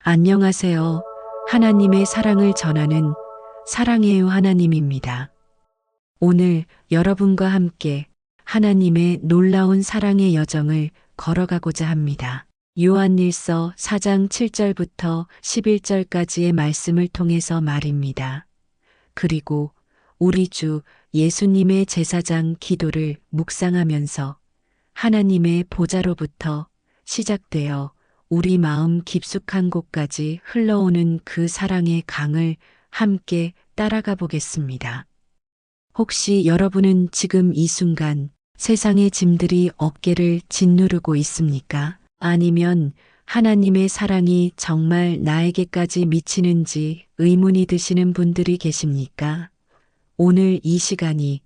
안녕하세요. 하나님의 사랑을 전하는 사랑해요 하나님입니다. 오늘 여러분과 함께 하나님의 놀라운 사랑의 여정을 걸어가고자 합니다. 요한일서 4장 7절부터 11절까지의 말씀을 통해서 말입니다. 그리고 우리 주 예수님의 제사장 기도를 묵상하면서 하나님의 보좌로부터 시작되어 우리 마음 깊숙한 곳까지 흘러오는 그 사랑의 강을 함께 따라가 보겠습니다. 혹시 여러분은 지금 이 순간 세상의 짐들이 어깨를 짓누르고 있습니까? 아니면 하나님의 사랑이 정말 나에게까지 미치는지 의문이 드시는 분들이 계십니까? 오늘 이 시간이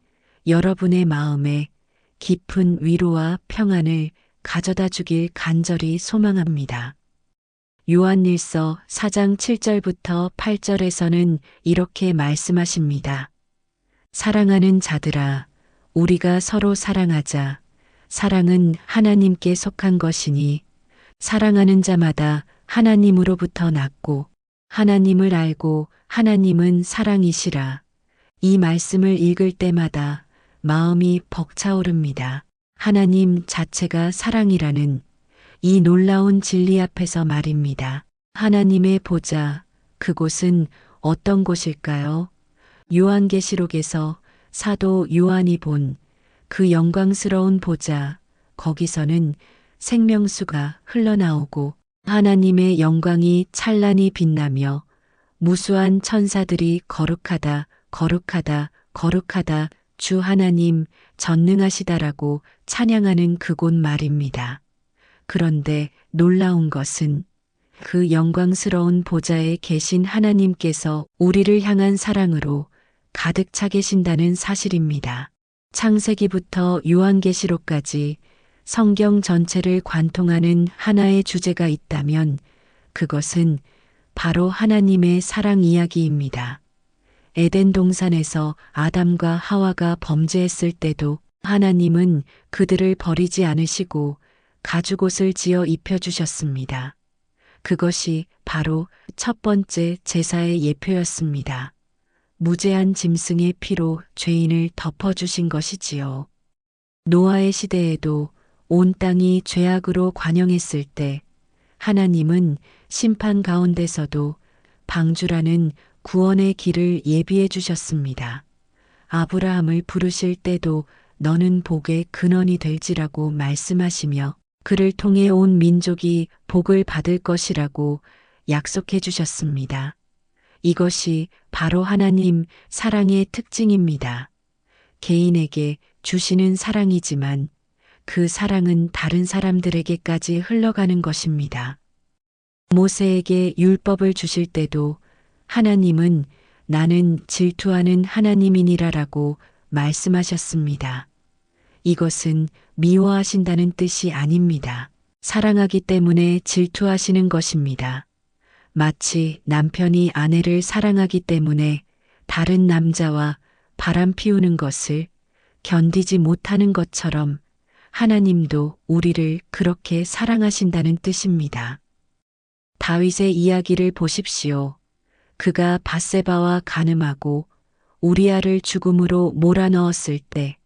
여러분의 마음에 깊은 위로와 평안을 가져다 주길 간절히 소망합니다. 요한일서 4장 7절부터 8절에서는 이렇게 말씀하십니다. 사랑하는 자들아, 우리가 서로 사랑하자. 사랑은 하나님께 속한 것이니 사랑하는 자마다 하나님으로부터 났고 하나님을 알고 하나님은 사랑이시라. 이 말씀을 읽을 때마다 마음이 벅차오릅니다. 하나님 자체가 사랑이라는 이 놀라운 진리 앞에서 말입니다. 하나님의 보좌, 그곳은 어떤 곳일까요? 요한계시록에서 사도 요한이 본 그 영광스러운 보좌, 거기서는 생명수가 흘러나오고 하나님의 영광이 찬란히 빛나며 무수한 천사들이 거룩하다, 거룩하다, 거룩하다, 주 하나님 전능하시다라고 찬양하는 그곳 말입니다. 그런데 놀라운 것은 그 영광스러운 보좌에 계신 하나님께서 우리를 향한 사랑으로 가득 차 계신다는 사실입니다. 창세기부터 요한계시록까지 성경 전체를 관통하는 하나의 주제가 있다면 그것은 바로 하나님의 사랑 이야기입니다. 에덴 동산에서 아담과 하와가 범죄했을 때도 하나님은 그들을 버리지 않으시고 가죽옷을 지어 입혀주셨습니다. 그것이 바로 첫 번째 제사의 예표였습니다. 무죄한 짐승의 피로 죄인을 덮어주신 것이지요. 노아의 시대에도 온 땅이 죄악으로 관영했을 때 하나님은 심판 가운데서도 방주라는 구원의 길을 예비해 주셨습니다. 아브라함을 부르실 때도 너는 복의 근원이 될지라고 말씀하시며 그를 통해 온 민족이 복을 받을 것이라고 약속해 주셨습니다. 이것이 바로 하나님 사랑의 특징입니다. 개인에게 주시는 사랑이지만 그 사랑은 다른 사람들에게까지 흘러가는 것입니다. 모세에게 율법을 주실 때도 하나님은 나는 질투하는 하나님이니라라고 말씀하셨습니다. 이것은 미워하신다는 뜻이 아닙니다. 사랑하기 때문에 질투하시는 것입니다. 마치 남편이 아내를 사랑하기 때문에 다른 남자와 바람 피우는 것을 견디지 못하는 것처럼 하나님도 우리를 그렇게 사랑하신다는 뜻입니다. 다윗의 이야기를 보십시오. 그가 밧세바와 간음하고 우리아를 죽음으로 몰아넣었을 때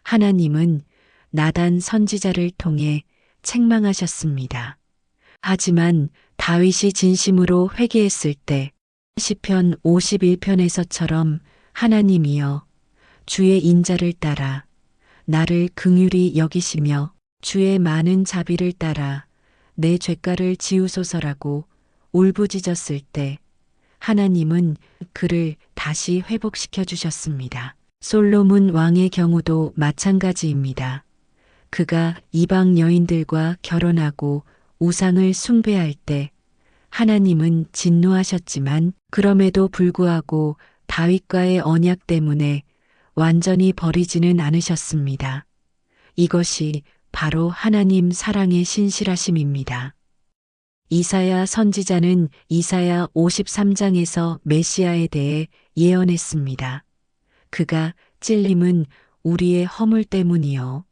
하나님은 나단 선지자를 통해 책망하셨습니다. 하지만 다윗이 진심으로 회개했을 때 시편 51편에서처럼 하나님이여 주의 인자를 따라 나를 긍휼히 여기시며 주의 많은 자비를 따라 내 죄가를 지우소서라고 울부짖었을 때 하나님은 그를 다시 회복시켜 주셨습니다. 솔로몬 왕의 경우도 마찬가지입니다. 그가 이방 여인들과 결혼하고 우상을 숭배할 때 하나님은 진노하셨지만 그럼에도 불구하고 다윗과의 언약 때문에 완전히 버리지는 않으셨습니다. 이것이 바로 하나님 사랑의 신실하심입니다. 이사야 선지자는 이사야 53장에서 메시아에 대해 예언했습니다. 그가 찔림은 우리의 허물 때문이요.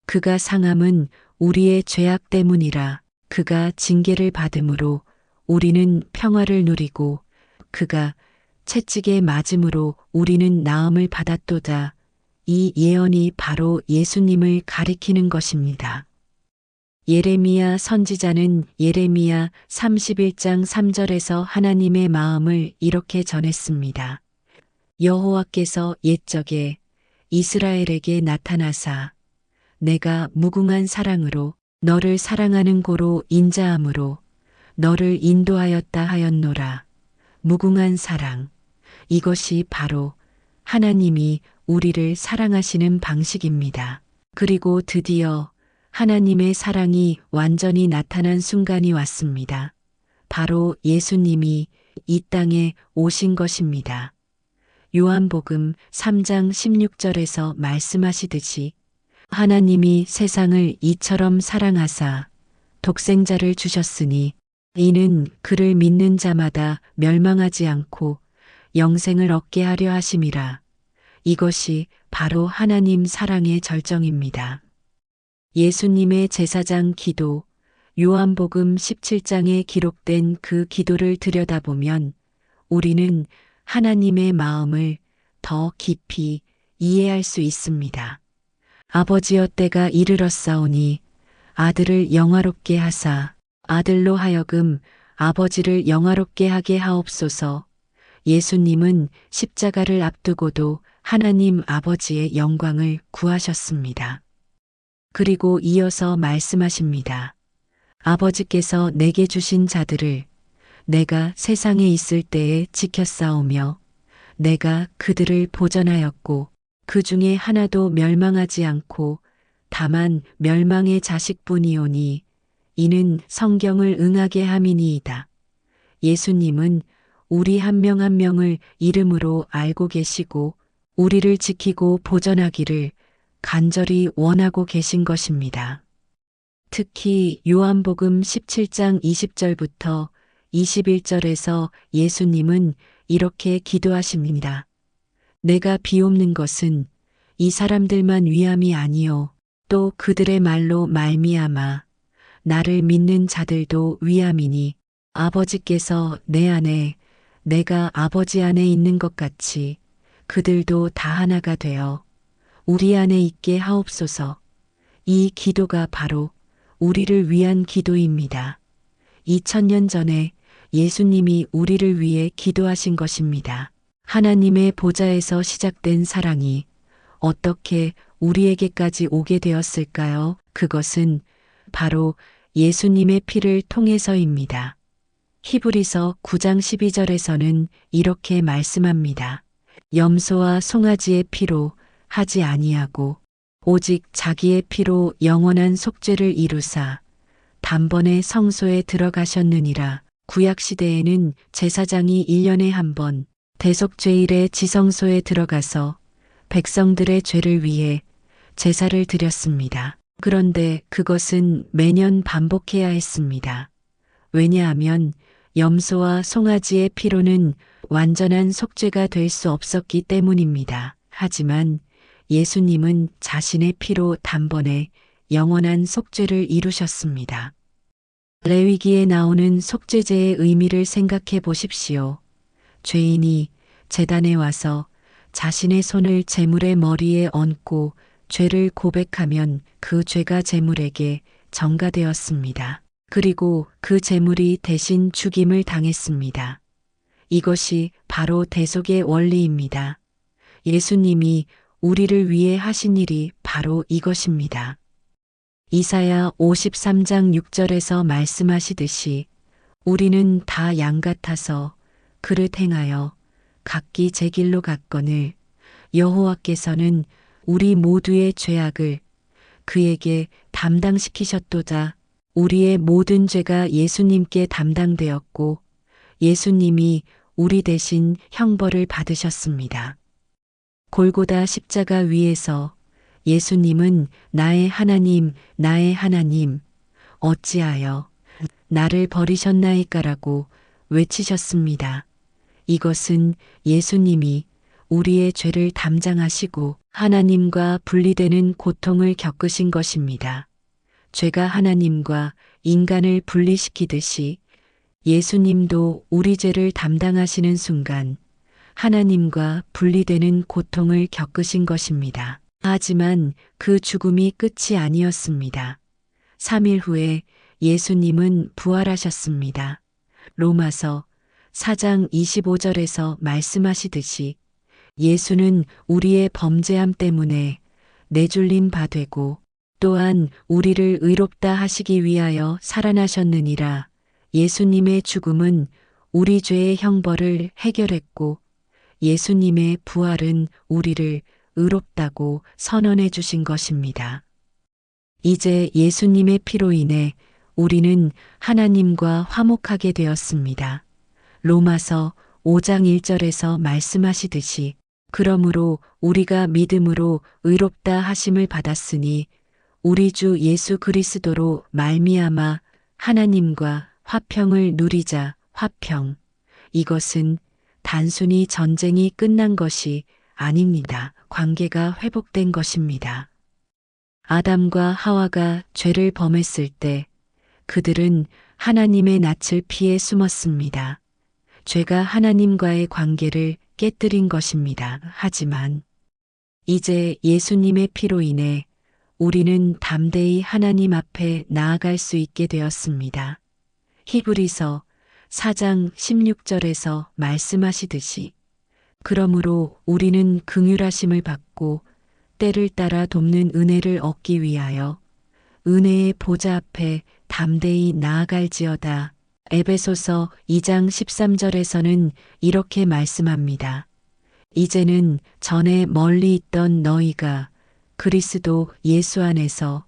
그가 상함은 우리의 죄악 때문이라. 그가 징계를 받음으로 우리는 평화를 누리고 그가 채찍에 맞음으로 우리는 나음을 받았도다. 이 예언이 바로 예수님을 가리키는 것입니다. 예레미야 선지자는 예레미야 31장 3절에서 하나님의 마음을 이렇게 전했습니다. 여호와께서 옛적에 이스라엘에게 나타나사 내가 무궁한 사랑으로 너를 사랑하는 고로 인자함으로 너를 인도하였다 하였노라. 무궁한 사랑. 이것이 바로 하나님이 우리를 사랑하시는 방식입니다. 그리고 드디어 하나님의 사랑이 완전히 나타난 순간이 왔습니다. 바로 예수님이 이 땅에 오신 것입니다. 요한복음 3장 16절에서 말씀하시듯이 하나님이 세상을 이처럼 사랑하사 독생자를 주셨으니 이는 그를 믿는 자마다 멸망하지 않고 영생을 얻게 하려 하심이라. 이것이 바로 하나님 사랑의 절정입니다. 예수님의 제사장 기도, 요한복음 17장에 기록된 그 기도를 들여다보면 우리는 하나님의 마음을 더 깊이 이해할 수 있습니다. 아버지여 때가 이르렀사오니 아들을 영화롭게 하사 아들로 하여금 아버지를 영화롭게 하게 하옵소서. 예수님은 십자가를 앞두고도 하나님 아버지의 영광을 구하셨습니다. 그리고 이어서 말씀하십니다. 아버지께서 내게 주신 자들을 내가 세상에 있을 때에 지켰사오며 내가 그들을 보전하였고 그 중에 하나도 멸망하지 않고 다만 멸망의 자식뿐이오니 이는 성경을 응하게 함이니이다. 예수님은 우리 한 명 한 명을 이름으로 알고 계시고 우리를 지키고 보전하기를 간절히 원하고 계신 것입니다. 특히 요한복음 17장 20절부터 21절에서 예수님은 이렇게 기도하십니다. 내가 비옵는 것은 이 사람들만 위함이 아니요 또 그들의 말로 말미암아 나를 믿는 자들도 위함이니 아버지께서 내 안에 내가 아버지 안에 있는 것 같이 그들도 다 하나가 되어 우리 안에 있게 하옵소서. 이 기도가 바로 우리를 위한 기도입니다. 2000년 전에 예수님이 우리를 위해 기도하신 것입니다. 하나님의 보좌에서 시작된 사랑이 어떻게 우리에게까지 오게 되었을까요? 그것은 바로 예수님의 피를 통해서입니다. 히브리서 9장 12절에서는 이렇게 말씀합니다. 염소와 송아지의 피로 하지 아니하고 오직 자기의 피로 영원한 속죄를 이루사 단번에 성소에 들어가셨느니라. 구약시대에는 제사장이 1년에 한 번 대속죄일에 지성소에 들어가서 백성들의 죄를 위해 제사를 드렸습니다. 그런데 그것은 매년 반복해야 했습니다. 왜냐하면 염소와 송아지의 피로는 완전한 속죄가 될 수 없었기 때문입니다. 하지만 예수님은 자신의 피로 단번에 영원한 속죄를 이루셨습니다. 레위기에 나오는 속죄제의 의미를 생각해 보십시오. 죄인이 제단에 와서 자신의 손을 제물의 머리에 얹고 죄를 고백하면 그 죄가 제물에게 전가되었습니다. 그리고 그 제물이 대신 죽임을 당했습니다. 이것이 바로 대속의 원리입니다. 예수님이 우리를 위해 하신 일이 바로 이것입니다. 이사야 53장 6절에서 말씀하시듯이 우리는 다 양 같아서 그릇 행하여 각기 제 길로 갔거늘 여호와께서는 우리 모두의 죄악을 그에게 담당시키셨도다. 우리의 모든 죄가 예수님께 담당되었고 예수님이 우리 대신 형벌을 받으셨습니다. 골고다 십자가 위에서 예수님은 나의 하나님, 나의 하나님, 어찌하여 나를 버리셨나이까라고 외치셨습니다. 이것은 예수님이 우리의 죄를 담당하시고 하나님과 분리되는 고통을 겪으신 것입니다. 죄가 하나님과 인간을 분리시키듯이 예수님도 우리 죄를 담당하시는 순간 하나님과 분리되는 고통을 겪으신 것입니다. 하지만 그 죽음이 끝이 아니었습니다. 3일 후에 예수님은 부활하셨습니다. 로마서 4장 25절에서 말씀하시듯이 예수는 우리의 범죄함 때문에 내줄림 바 되고 또한 우리를 의롭다 하시기 위하여 살아나셨느니라. 예수님의 죽음은 우리 죄의 형벌을 해결했고 예수님의 부활은 우리를 의롭다고 선언해 주신 것입니다. 이제 예수님의 피로 인해 우리는 하나님과 화목하게 되었습니다. 로마서 5장 1절에서 말씀하시듯이 그러므로 우리가 믿음으로 의롭다 하심을 받았으니 우리 주 예수 그리스도로 말미암아 하나님과 화평을 누리자. 화평. 이것은 단순히 전쟁이 끝난 것이 아닙니다. 관계가 회복된 것입니다. 아담과 하와가 죄를 범했을 때 그들은 하나님의 낯을 피해 숨었습니다. 죄가 하나님과의 관계를 깨뜨린 것입니다. 하지만 이제 예수님의 피로 인해 우리는 담대히 하나님 앞에 나아갈 수 있게 되었습니다. 히브리서 4장 16절에서 말씀하시듯이 그러므로 우리는 긍휼하심을 받고 때를 따라 돕는 은혜를 얻기 위하여 은혜의 보좌 앞에 담대히 나아갈지어다. 에베소서 2장 13절에서는 이렇게 말씀합니다. 이제는 전에 멀리 있던 너희가 그리스도 예수 안에서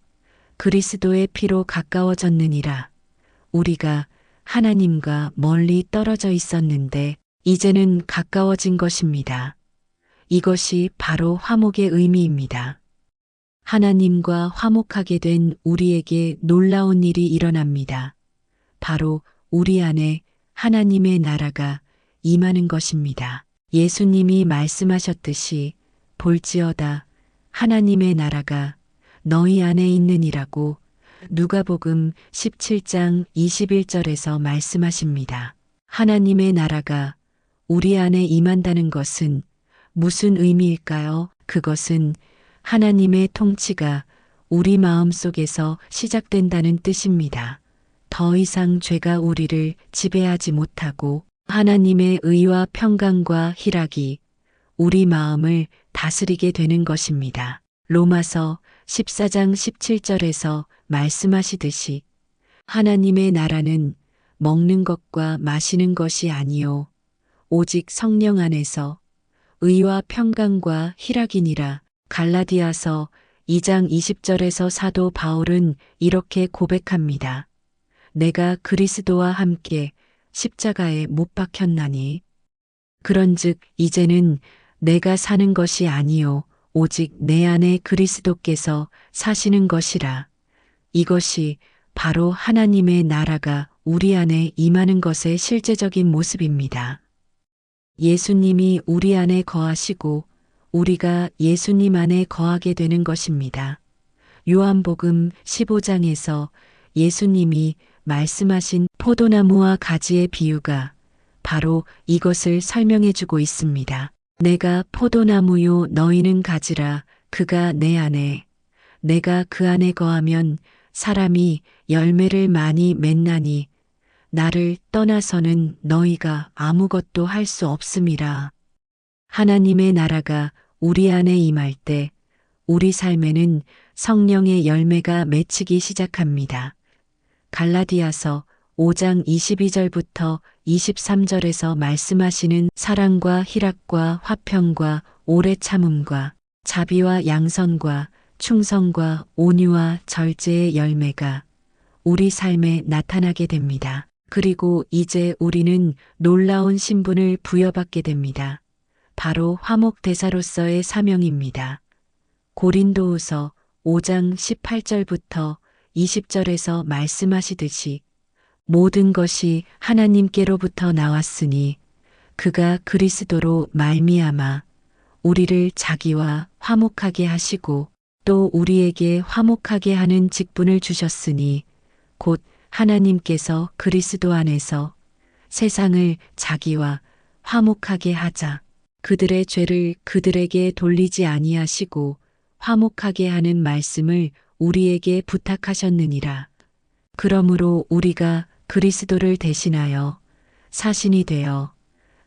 그리스도의 피로 가까워졌느니라. 우리가 하나님과 멀리 떨어져 있었는데 이제는 가까워진 것입니다. 이것이 바로 화목의 의미입니다. 하나님과 화목하게 된 우리에게 놀라운 일이 일어납니다. 바로 우리 안에 하나님의 나라가 임하는 것입니다. 예수님이 말씀하셨듯이 볼지어다 하나님의 나라가 너희 안에 있느니라고 누가복음 17장 21절에서 말씀하십니다. 하나님의 나라가 우리 안에 임한다는 것은 무슨 의미일까요? 그것은 하나님의 통치가 우리 마음 속에서 시작된다는 뜻입니다. 더 이상 죄가 우리를 지배하지 못하고 하나님의 의와 평강과 희락이 우리 마음을 다스리게 되는 것입니다. 로마서 14장 17절에서 말씀하시듯이 하나님의 나라는 먹는 것과 마시는 것이 아니요 오직 성령 안에서 의와 평강과 희락이니라. 갈라디아서 2장 20절에서 사도 바울은 이렇게 고백합니다. 내가 그리스도와 함께 십자가에 못 박혔나니 그런즉 이제는 내가 사는 것이 아니요 오직 내 안에 그리스도께서 사시는 것이라. 이것이 바로 하나님의 나라가 우리 안에 임하는 것의 실제적인 모습입니다. 예수님이 우리 안에 거하시고 우리가 예수님 안에 거하게 되는 것입니다. 요한복음 15장에서 예수님이 말씀하신 포도나무와 가지의 비유가 바로 이것을 설명해 주고 있습니다. 내가 포도나무요 너희는 가지라. 그가 내 안에 내가 그 안에 거하면 사람이 열매를 많이 맺나니 나를 떠나서는 너희가 아무것도 할 수 없음이라. 하나님의 나라가 우리 안에 임할 때 우리 삶에는 성령의 열매가 맺히기 시작합니다. 갈라디아서 5장 22절부터 23절에서 말씀하시는 사랑과 희락과 화평과 오래 참음과 자비와 양선과 충성과 온유와 절제의 열매가 우리 삶에 나타나게 됩니다. 그리고 이제 우리는 놀라운 신분을 부여받게 됩니다. 바로 화목대사로서의 사명입니다. 고린도후서 5장 18절부터 20절에서 말씀하시듯이 모든 것이 하나님께로부터 나왔으니 그가 그리스도로 말미암아 우리를 자기와 화목하게 하시고 또 우리에게 화목하게 하는 직분을 주셨으니 곧 하나님께서 그리스도 안에서 세상을 자기와 화목하게 하자. 그들의 죄를 그들에게 돌리지 아니하시고 화목하게 하는 말씀을 우리에게 부탁하셨느니라. 그러므로 우리가 그리스도를 대신하여 사신이 되어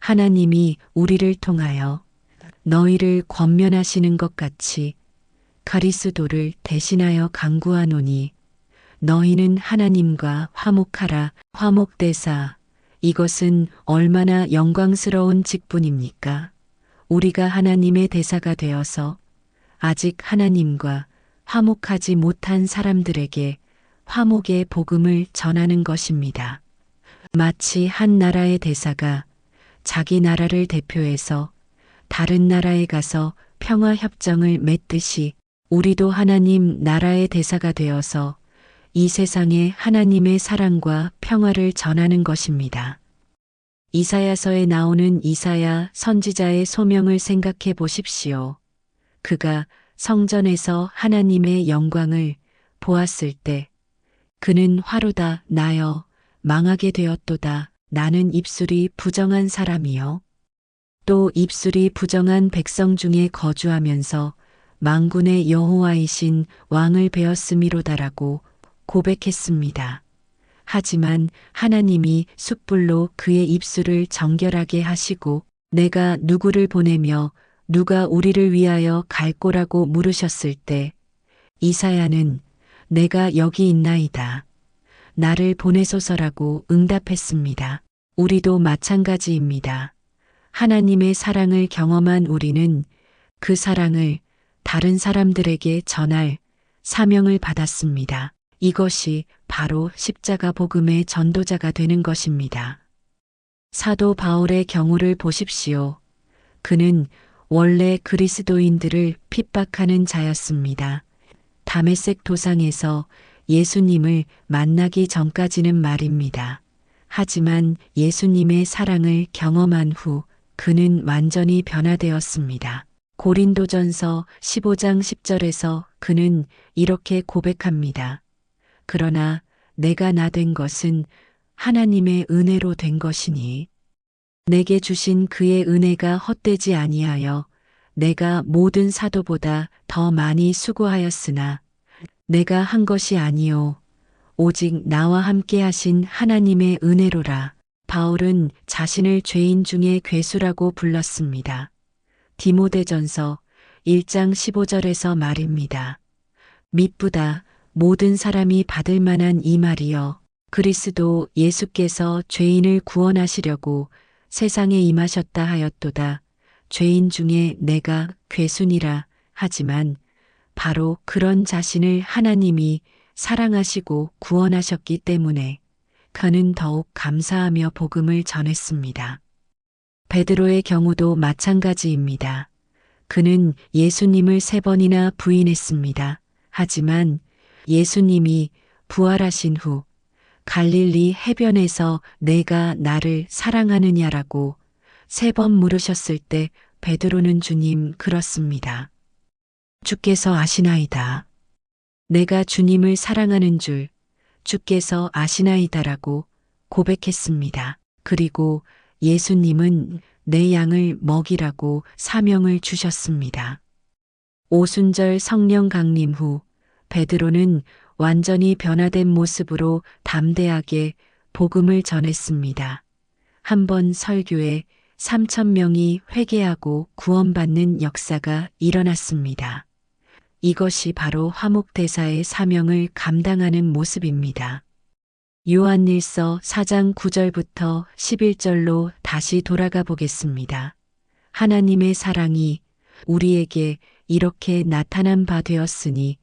하나님이 우리를 통하여 너희를 권면하시는 것 같이 그리스도를 대신하여 간구하노니 너희는 하나님과 화목하라. 화목대사, 이것은 얼마나 영광스러운 직분입니까? 우리가 하나님의 대사가 되어서 아직 하나님과 화목하지 못한 사람들에게 화목의 복음을 전하는 것입니다. 마치 한 나라의 대사가 자기 나라를 대표해서 다른 나라에 가서 평화협정을 맺듯이 우리도 하나님 나라의 대사가 되어서 이 세상에 하나님의 사랑과 평화를 전하는 것입니다. 이사야서에 나오는 이사야 선지자의 소명을 생각해 보십시오. 그가 성전에서 하나님의 영광을 보았을 때 그는 화로다 나여 망하게 되었도다. 나는 입술이 부정한 사람이요. 또 입술이 부정한 백성 중에 거주하면서 만군의 여호와이신 왕을 배었음이로다라고 고백했습니다. 하지만 하나님이 숯불로 그의 입술을 정결하게 하시고 내가 누구를 보내며 누가 우리를 위하여 갈 거라고 물으셨을 때 이사야는 내가 여기 있나이다. 나를 보내소서라고 응답했습니다. 우리도 마찬가지입니다. 하나님의 사랑을 경험한 우리는 그 사랑을 다른 사람들에게 전할 사명을 받았습니다. 이것이 바로 십자가 복음의 전도자가 되는 것입니다. 사도 바울의 경우를 보십시오. 그는 원래 그리스도인들을 핍박하는 자였습니다. 다메섹 도상에서 예수님을 만나기 전까지는 말입니다. 하지만 예수님의 사랑을 경험한 후 그는 완전히 변화되었습니다. 고린도전서 15장 10절에서 그는 이렇게 고백합니다. 그러나 내가 나 된 것은 하나님의 은혜로 된 것이니 내게 주신 그의 은혜가 헛되지 아니하여 내가 모든 사도보다 더 많이 수고하였으나 내가 한 것이 아니요 오직 나와 함께 하신 하나님의 은혜로라. 바울은 자신을 죄인 중에 괴수라고 불렀습니다. 디모데전서 1장 15절에서 말입니다. 미쁘다 모든 사람이 받을 만한 이 말이여 그리스도 예수께서 죄인을 구원하시려고 세상에 임하셨다 하였도다. 죄인 중에 내가 괴순이라 하지만 바로 그런 자신을 하나님이 사랑하시고 구원하셨기 때문에 그는 더욱 감사하며 복음을 전했습니다. 베드로의 경우도 마찬가지입니다. 그는 예수님을 3번이나 부인했습니다. 하지만 예수님이 부활하신 후 갈릴리 해변에서 내가 나를 사랑하느냐라고 3번 물으셨을 때 베드로는 주님 그렇습니다. 주께서 아시나이다. 내가 주님을 사랑하는 줄 주께서 아시나이다라고 고백했습니다. 그리고 예수님은 내 양을 먹이라고 사명을 주셨습니다. 오순절 성령 강림 후 베드로는 완전히 변화된 모습으로 담대하게 복음을 전했습니다. 한 번 설교에 3,000명이 회개하고 구원받는 역사가 일어났습니다. 이것이 바로 화목대사의 사명을 감당하는 모습입니다. 요한일서 4장 9절부터 11절로 다시 돌아가 보겠습니다. 하나님의 사랑이 우리에게 이렇게 나타난 바 되었으니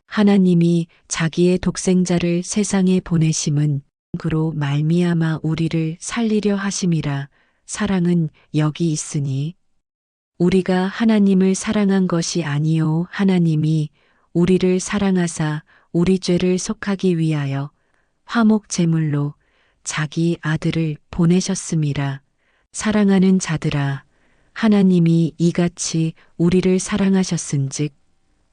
하나님이 자기의 독생자를 세상에 보내심은 그로 말미암아 우리를 살리려 하심이라. 사랑은 여기 있으니 우리가 하나님을 사랑한 것이 아니요 하나님이 우리를 사랑하사 우리 죄를 속하기 위하여 화목 제물로 자기 아들을 보내셨음이라. 사랑하는 자들아 하나님이 이같이 우리를 사랑하셨은즉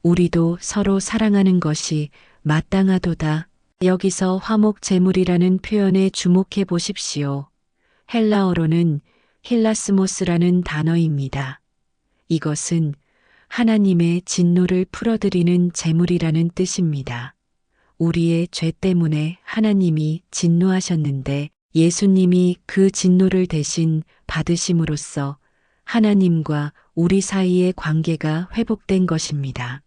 우리도 서로 사랑하는 것이 마땅하도다. 여기서 화목 제물이라는 표현에 주목해 보십시오. 헬라어로는 힐라스모스라는 단어입니다. 이것은 하나님의 진노를 풀어드리는 제물이라는 뜻입니다. 우리의 죄 때문에 하나님이 진노하셨는데 예수님이 그 진노를 대신 받으심으로써 하나님과 우리 사이의 관계가 회복된 것입니다.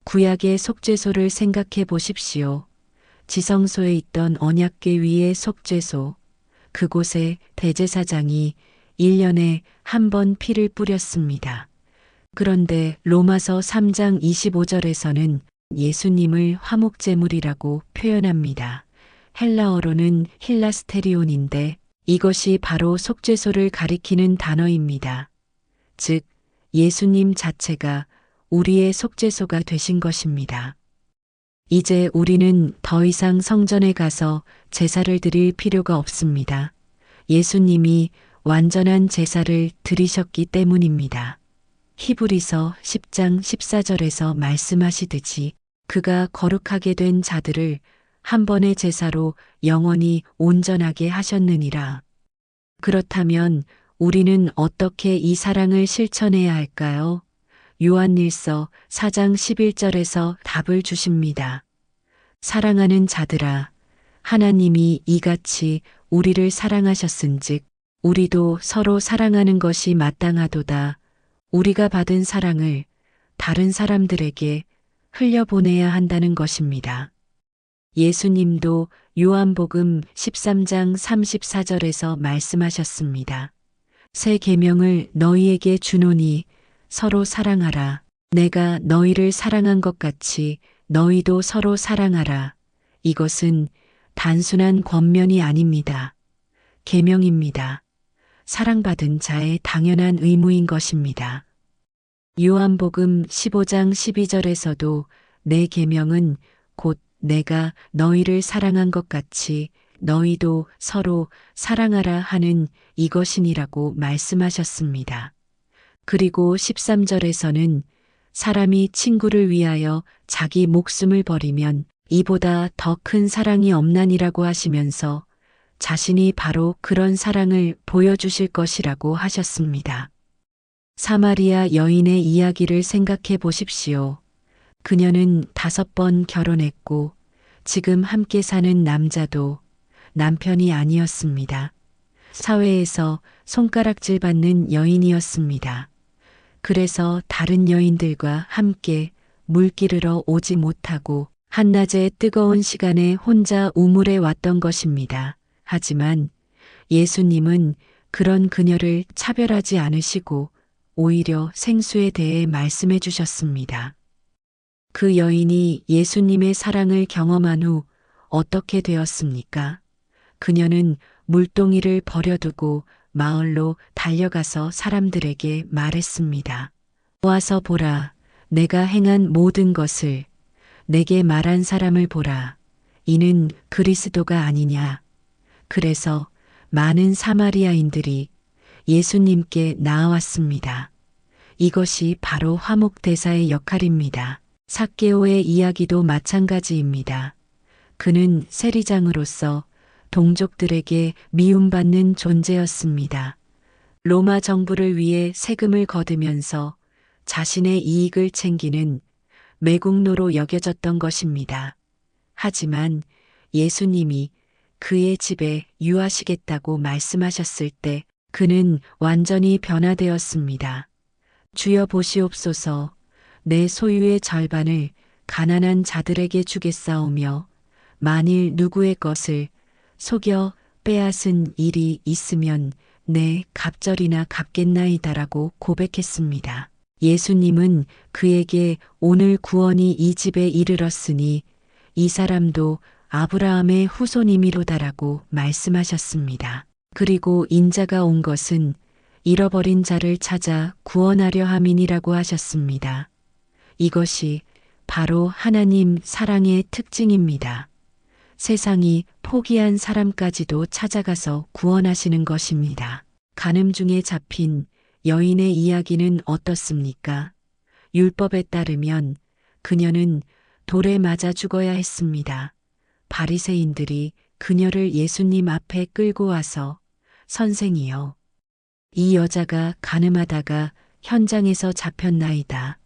구약의 속죄소를 생각해 보십시오. 지성소에 있던 언약궤 위의 속죄소, 그곳에 대제사장이 1년에 한 번 피를 뿌렸습니다. 그런데 로마서 3장 25절에서는 예수님을 화목제물이라고 표현합니다. 헬라어로는 힐라스테리온인데 이것이 바로 속죄소를 가리키는 단어입니다. 즉, 예수님 자체가 우리의 속죄소가 되신 것입니다. 이제 우리는 더 이상 성전에 가서 제사를 드릴 필요가 없습니다. 예수님이 완전한 제사를 드리셨기 때문입니다. 히브리서 10장 14절에서 말씀하시듯이 그가 거룩하게 된 자들을 한 번의 제사로 영원히 온전하게 하셨느니라. 그렇다면 우리는 어떻게 이 사랑을 실천해야 할까요? 요한일서 4장 11절에서 답을 주십니다. 사랑하는 자들아, 하나님이 이같이 우리를 사랑하셨은즉 우리도 서로 사랑하는 것이 마땅하도다. 우리가 받은 사랑을 다른 사람들에게 흘려보내야 한다는 것입니다. 예수님도 요한복음 13장 34절에서 말씀하셨습니다. 새 계명을 너희에게 주노니 서로 사랑하라. 내가 너희를 사랑한 것 같이 너희도 서로 사랑하라. 이것은 단순한 권면이 아닙니다. 계명입니다. 사랑받은 자의 당연한 의무인 것입니다. 요한복음 15장 12절에서도 내 계명은 곧 내가 너희를 사랑한 것 같이 너희도 서로 사랑하라 하는 이것이니라고 말씀하셨습니다. 그리고 13절에서는 사람이 친구를 위하여 자기 목숨을 버리면 이보다 더 큰 사랑이 없나니라고 하시면서 자신이 바로 그런 사랑을 보여주실 것이라고 하셨습니다. 사마리아 여인의 이야기를 생각해 보십시오. 그녀는 5번 결혼했고 지금 함께 사는 남자도 남편이 아니었습니다. 사회에서 손가락질 받는 여인이었습니다. 그래서 다른 여인들과 함께 물 기르러 오지 못하고 한낮의 뜨거운 시간에 혼자 우물에 왔던 것입니다. 하지만 예수님은 그런 그녀를 차별하지 않으시고 오히려 생수에 대해 말씀해 주셨습니다. 그 여인이 예수님의 사랑을 경험한 후 어떻게 되었습니까? 그녀는 물동이를 버려두고 마을로 달려가서 사람들에게 말했습니다. 와서 보라, 내가 행한 모든 것을, 내게 말한 사람을 보라. 이는 그리스도가 아니냐. 그래서 많은 사마리아인들이 예수님께 나아왔습니다. 이것이 바로 화목대사의 역할입니다. 삭개오의 이야기도 마찬가지입니다. 그는 세리장으로서 동족들에게 미움받는 존재였습니다. 로마 정부를 위해 세금을 거두면서 자신의 이익을 챙기는 매국노로 여겨졌던 것입니다. 하지만 예수님이 그의 집에 유하시겠다고 말씀하셨을 때 그는 완전히 변화되었습니다. 주여 보시옵소서, 내 소유의 절반을 가난한 자들에게 주겠사오며 만일 누구의 것을 속여 빼앗은 일이 있으면 내 갑절이나 갚겠나이다라고 고백했습니다. 예수님은 그에게 오늘 구원이 이 집에 이르렀으니 이 사람도 아브라함의 후손이미로다라고 말씀하셨습니다. 그리고 인자가 온 것은 잃어버린 자를 찾아 구원하려 함이니라고 하셨습니다. 이것이 바로 하나님 사랑의 특징입니다. 세상이 포기한 사람까지도 찾아가서 구원하시는 것입니다. 간음 중에 잡힌 여인의 이야기는 어떻습니까? 율법에 따르면 그녀는 돌에 맞아 죽어야 했습니다. 바리새인들이 그녀를 예수님 앞에 끌고 와서 선생이여. 이 여자가 간음하다가 현장에서 잡혔나이다.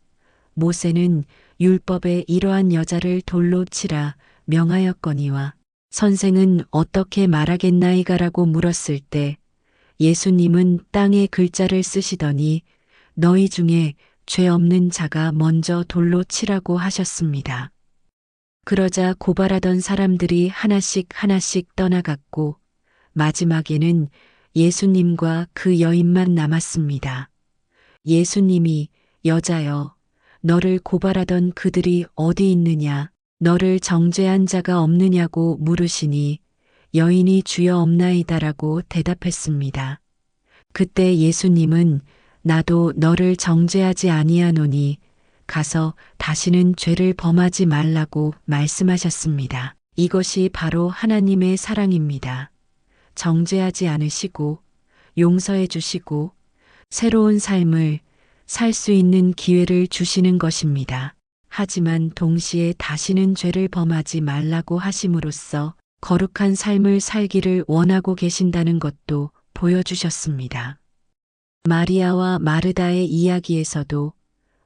모세는 율법에 이러한 여자를 돌로 치라 명하였거니와 선생은 어떻게 말하겠나이가라고 물었을 때 예수님은 땅에 글자를 쓰시더니 너희 중에 죄 없는 자가 먼저 돌로 치라고 하셨습니다. 그러자 고발하던 사람들이 하나씩 하나씩 떠나갔고 마지막에는 예수님과 그 여인만 남았습니다. 예수님이 여자여, 너를 고발하던 그들이 어디 있느냐? 너를 정죄한 자가 없느냐고 물으시니 여인이 주여 없나이다라고 대답했습니다. 그때 예수님은 나도 너를 정죄하지 아니하노니 가서 다시는 죄를 범하지 말라고 말씀하셨습니다. 이것이 바로 하나님의 사랑입니다. 정죄하지 않으시고 용서해 주시고 새로운 삶을 살 수 있는 기회를 주시는 것입니다. 하지만 동시에 다시는 죄를 범하지 말라고 하심으로써 거룩한 삶을 살기를 원하고 계신다는 것도 보여주셨습니다. 마리아와 마르다의 이야기에서도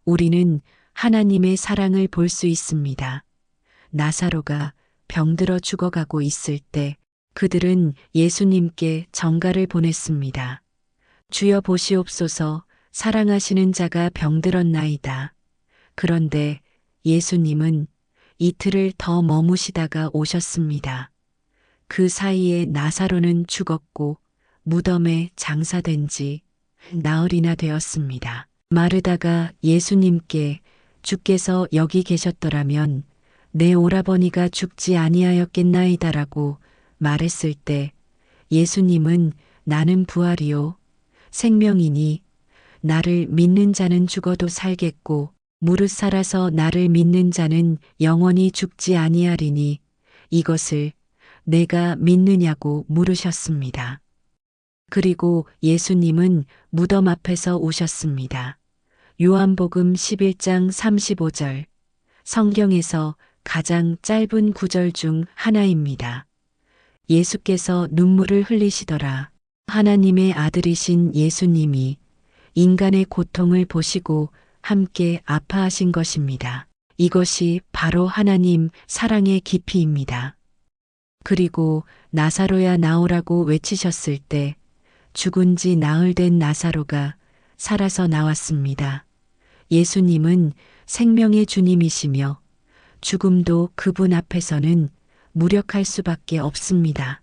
우리는 하나님의 사랑을 볼 수 있습니다. 나사로가 병들어 죽어가고 있을 때 그들은 예수님께 전가를 보냈습니다. 주여 보시옵소서, 사랑하시는 자가 병들었나이다. 그런데 예수님은 이틀을 더 머무시다가 오셨습니다. 그 사이에 나사로는 죽었고 무덤에 장사된 지 나흘이나 되었습니다. 마르다가 예수님께 주께서 여기 계셨더라면 내 오라버니가 죽지 아니하였겠나이다라고 말했을 때 예수님은 나는 부활이요 생명이니 나를 믿는 자는 죽어도 살겠고 무릇 살아서 나를 믿는 자는 영원히 죽지 아니하리니 이것을 내가 믿느냐고 물으셨습니다. 그리고 예수님은 무덤 앞에서 오셨습니다. 요한복음 11장 35절, 성경에서 가장 짧은 구절 중 하나입니다. 예수께서 눈물을 흘리시더라. 하나님의 아들이신 예수님이 인간의 고통을 보시고 함께 아파하신 것입니다. 이것이 바로 하나님 사랑의 깊이입니다. 그리고 나사로야 나오라고 외치셨을 때 죽은 지 나흘 된 나사로가 살아서 나왔습니다. 예수님은 생명의 주님이시며 죽음도 그분 앞에서는 무력할 수밖에 없습니다.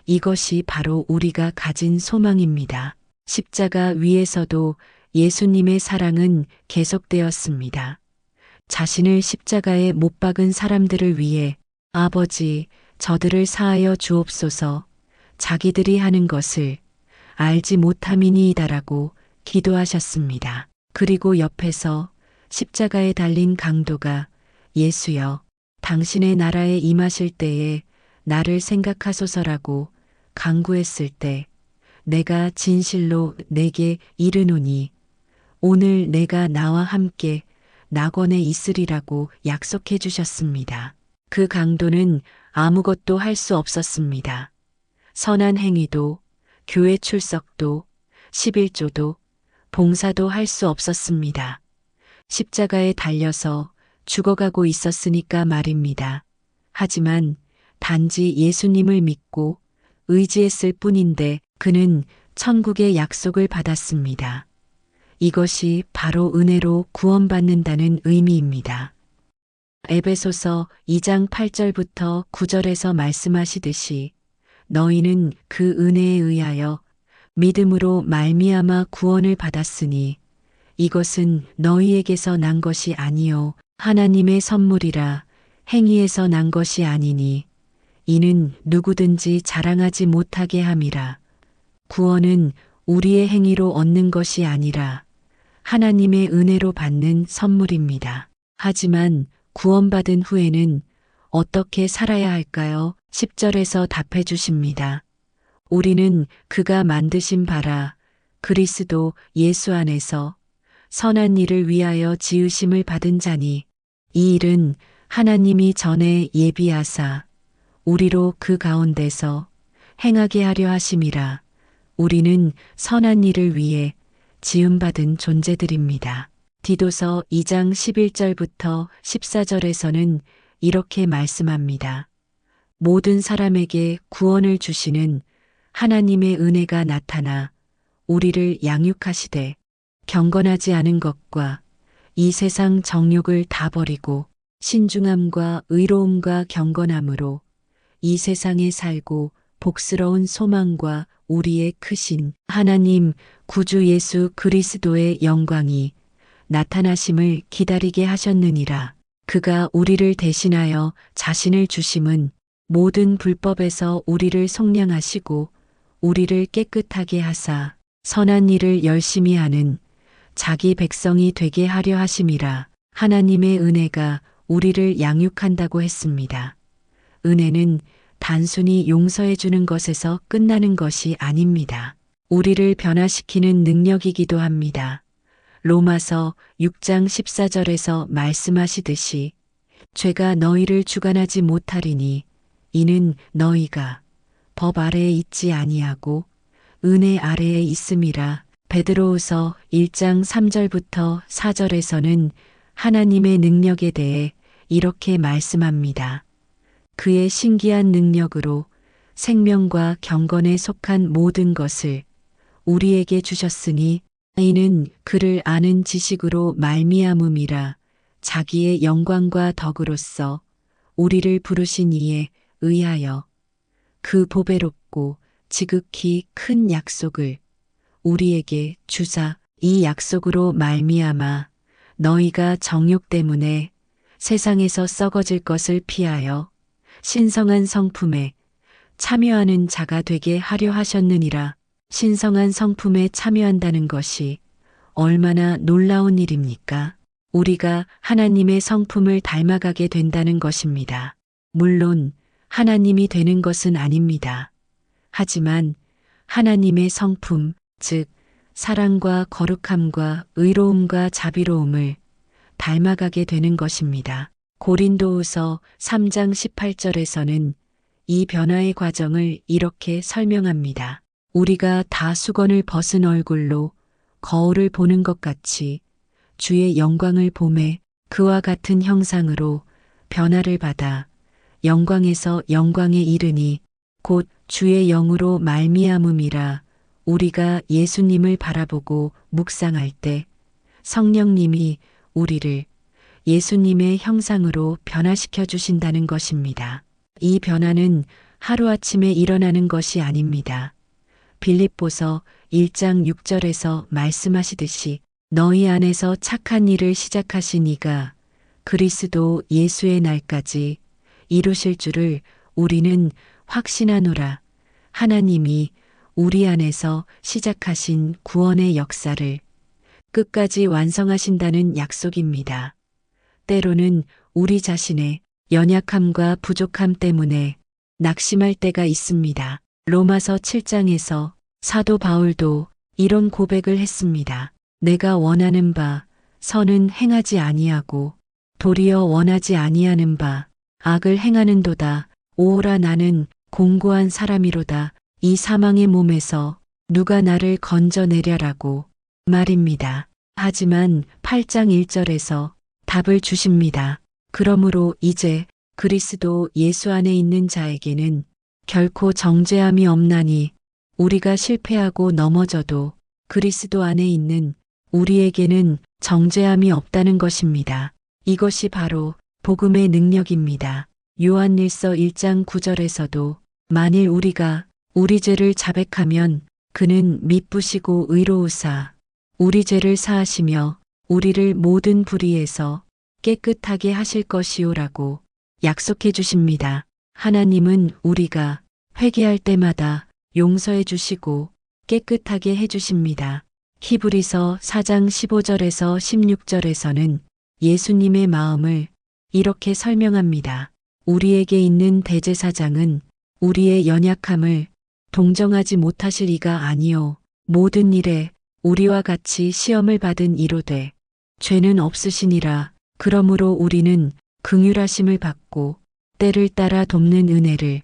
이것이 바로 우리가 가진 소망입니다. 십자가 위에서도 예수님의 사랑은 계속되었습니다. 자신을 십자가에 못 박은 사람들을 위해 아버지, 저들을 사하여 주옵소서, 자기들이 하는 것을 알지 못함이니이다라고 기도하셨습니다. 그리고 옆에서 십자가에 달린 강도가 예수여, 당신의 나라에 임하실 때에 나를 생각하소서라고 간구했을 때 내가 진실로 내게 이르노니 오늘 내가 나와 함께 낙원에 있으리라고 약속해 주셨습니다. 그 강도는 아무것도 할 수 없었습니다. 선한 행위도, 교회 출석도, 11조도, 봉사도 할 수 없었습니다. 십자가에 달려서 죽어가고 있었으니까 말입니다. 하지만 단지 예수님을 믿고 의지했을 뿐인데 그는 천국의 약속을 받았습니다. 이것이 바로 은혜로 구원받는다는 의미입니다. 에베소서 2장 8절부터 9절에서 말씀하시듯이 너희는 그 은혜에 의하여 믿음으로 말미암아 구원을 받았으니 이것은 너희에게서 난 것이 아니요 하나님의 선물이라 행위에서 난 것이 아니니 이는 누구든지 자랑하지 못하게 함이라. 구원은 우리의 행위로 얻는 것이 아니라 하나님의 은혜로 받는 선물입니다. 하지만 구원받은 후에는 어떻게 살아야 할까요? 10절에서 답해 주십니다. 우리는 그가 만드신 바라 그리스도 예수 안에서 선한 일을 위하여 지으심을 받은 자니 이 일은 하나님이 전에 예비하사 우리로 그 가운데서 행하게 하려 하심이라. 우리는 선한 일을 위해 지음받은 존재들입니다. 디도서 2장 11절부터 14절에서는 이렇게 말씀합니다. 모든 사람에게 구원을 주시는 하나님의 은혜가 나타나 우리를 양육하시되 경건하지 않은 것과 이 세상 정욕을 다 버리고 신중함과 의로움과 경건함으로 이 세상에 살고 복스러운 소망과 우리의 크신 하나님 구주 예수 그리스도의 영광이 나타나심을 기다리게 하셨느니라. 그가 우리를 대신하여 자신을 주심은 모든 불법에서 우리를 속량하시고 우리를 깨끗하게 하사 선한 일을 열심히 하는 자기 백성이 되게 하려 하심이라. 하나님의 은혜가 우리를 양육한다고 했습니다. 은혜는 단순히 용서해 주는 것에서 끝나는 것이 아닙니다. 우리를 변화시키는 능력이기도 합니다. 로마서 6장 14절에서 말씀하시듯이 죄가 너희를 주관하지 못하리니 이는 너희가 법 아래에 있지 아니하고 은혜 아래에 있음이라. 베드로후서 1장 3절부터 4절에서는 하나님의 능력에 대해 이렇게 말씀합니다. 그의 신기한 능력으로 생명과 경건에 속한 모든 것을 우리에게 주셨으니 이는 그를 아는 지식으로 말미암음이라. 자기의 영광과 덕으로써 우리를 부르신 이에 의하여 그 보배롭고 지극히 큰 약속을 우리에게 주사 이 약속으로 말미암아 너희가 정욕 때문에 세상에서 썩어질 것을 피하여 신성한 성품에 참여하는 자가 되게 하려 하셨느니라. 신성한 성품에 참여한다는 것이 얼마나 놀라운 일입니까? 우리가 하나님의 성품을 닮아가게 된다는 것입니다. 물론 하나님이 되는 것은 아닙니다. 하지만 하나님의 성품, 즉 사랑과 거룩함과 의로움과 자비로움을 닮아가게 되는 것입니다. 고린도후서 3장 18절에서는 이 변화의 과정을 이렇게 설명합니다. 우리가 다 수건을 벗은 얼굴로 거울을 보는 것 같이 주의 영광을 보매 그와 같은 형상으로 변화를 받아 영광에서 영광에 이르니 곧 주의 영으로 말미암음이라. 우리가 예수님을 바라보고 묵상할 때 성령님이 우리를 예수님의 형상으로 변화시켜 주신다는 것입니다. 이 변화는 하루아침에 일어나는 것이 아닙니다. 빌립보서 1장 6절에서 말씀하시듯이 너희 안에서 착한 일을 시작하신 이가 그리스도 예수의 날까지 이루실 줄을 우리는 확신하노라. 하나님이 우리 안에서 시작하신 구원의 역사를 끝까지 완성하신다는 약속입니다. 때로는 우리 자신의 연약함과 부족함 때문에 낙심할 때가 있습니다. 로마서 7장에서 사도 바울도 이런 고백을 했습니다. 내가 원하는 바 선은 행하지 아니하고 도리어 원하지 아니하는 바 악을 행하는도다. 오호라 나는 공고한 사람이로다. 이 사망의 몸에서 누가 나를 건져내려라고 말입니다. 하지만 8장 1절에서 답을 주십니다. 그러므로 이제 그리스도 예수 안에 있는 자에게는 결코 정죄함이 없나니 우리가 실패하고 넘어져도 그리스도 안에 있는 우리에게는 정죄함이 없다는 것입니다. 이것이 바로 복음의 능력입니다. 요한일서 1장 9절에서도 만일 우리가 우리 죄를 자백하면 그는 미쁘시고 의로우사 우리 죄를 사하시며 우리를 모든 불의에서 깨끗하게 하실 것이오라고 약속해 주십니다. 하나님은 우리가 회개할 때마다 용서해 주시고 깨끗하게 해 주십니다. 히브리서 4장 15절에서 16절에서는 예수님의 마음을 이렇게 설명합니다. 우리에게 있는 대제사장은 우리의 연약함을 동정하지 못하실 이가 아니요 모든 일에 우리와 같이 시험을 받은 이로되 죄는 없으시니라. 그러므로 우리는 긍휼하심을 받고 때를 따라 돕는 은혜를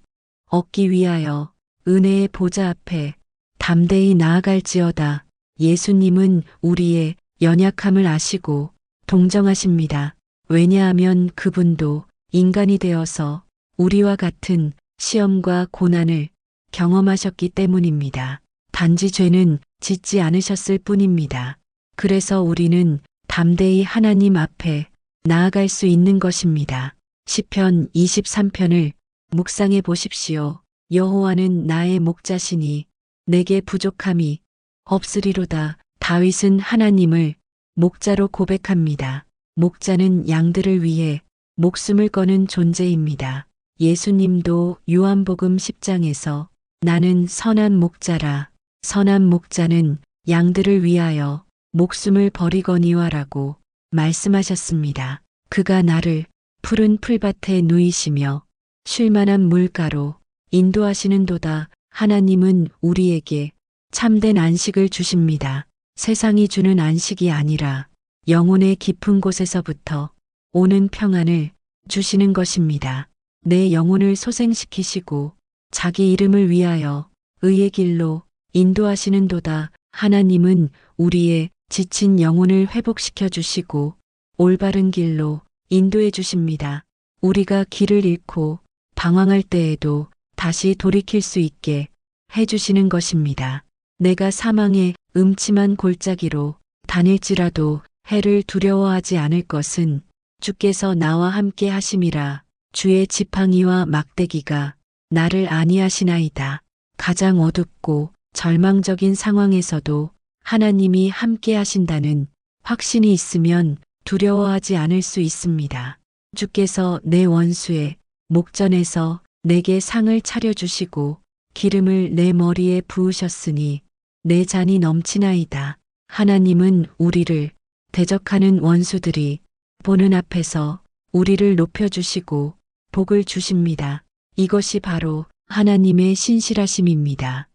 얻기 위하여 은혜의 보좌 앞에 담대히 나아갈지어다. 예수님은 우리의 연약함을 아시고 동정하십니다. 왜냐하면 그분도 인간이 되어서 우리와 같은 시험과 고난을 경험하셨기 때문입니다. 단지 죄는 짓지 않으셨을 뿐입니다. 그래서 우리는 담대히 하나님 앞에 나아갈 수 있는 것입니다. 시편 23편을 묵상해 보십시오. 여호와는 나의 목자시니 내게 부족함이 없으리로다. 다윗은 하나님을 목자로 고백합니다. 목자는 양들을 위해 목숨을 거는 존재입니다. 예수님도 요한복음 10장에서 나는 선한 목자라. 선한 목자는 양들을 위하여 목숨을 버리거니와라고 말씀하셨습니다. 그가 나를 푸른 풀밭에 누이시며 쉴만한 물가로 인도하시는도다. 하나님은 우리에게 참된 안식을 주십니다. 세상이 주는 안식이 아니라 영혼의 깊은 곳에서부터 오는 평안을 주시는 것입니다. 내 영혼을 소생시키시고 자기 이름을 위하여 의의 길로 인도하시는도다. 하나님은 우리의 지친 영혼을 회복시켜 주시고 올바른 길로 인도해 주십니다. 우리가 길을 잃고 방황할 때에도 다시 돌이킬 수 있게 해주시는 것입니다. 내가 사망의 음침한 골짜기로 다닐지라도 해를 두려워하지 않을 것은 주께서 나와 함께 하심이라. 주의 지팡이와 막대기가 나를 안위하시나이다. 가장 어둡고 절망적인 상황에서도 하나님이 함께 하신다는 확신이 있으면 두려워하지 않을 수 있습니다. 주께서 내 원수의 목전에서 내게 상을 차려주시고 기름을 내 머리에 부으셨으니 내 잔이 넘치나이다. 하나님은 우리를 대적하는 원수들이 보는 앞에서 우리를 높여주시고 복을 주십니다. 이것이 바로 하나님의 신실하심입니다.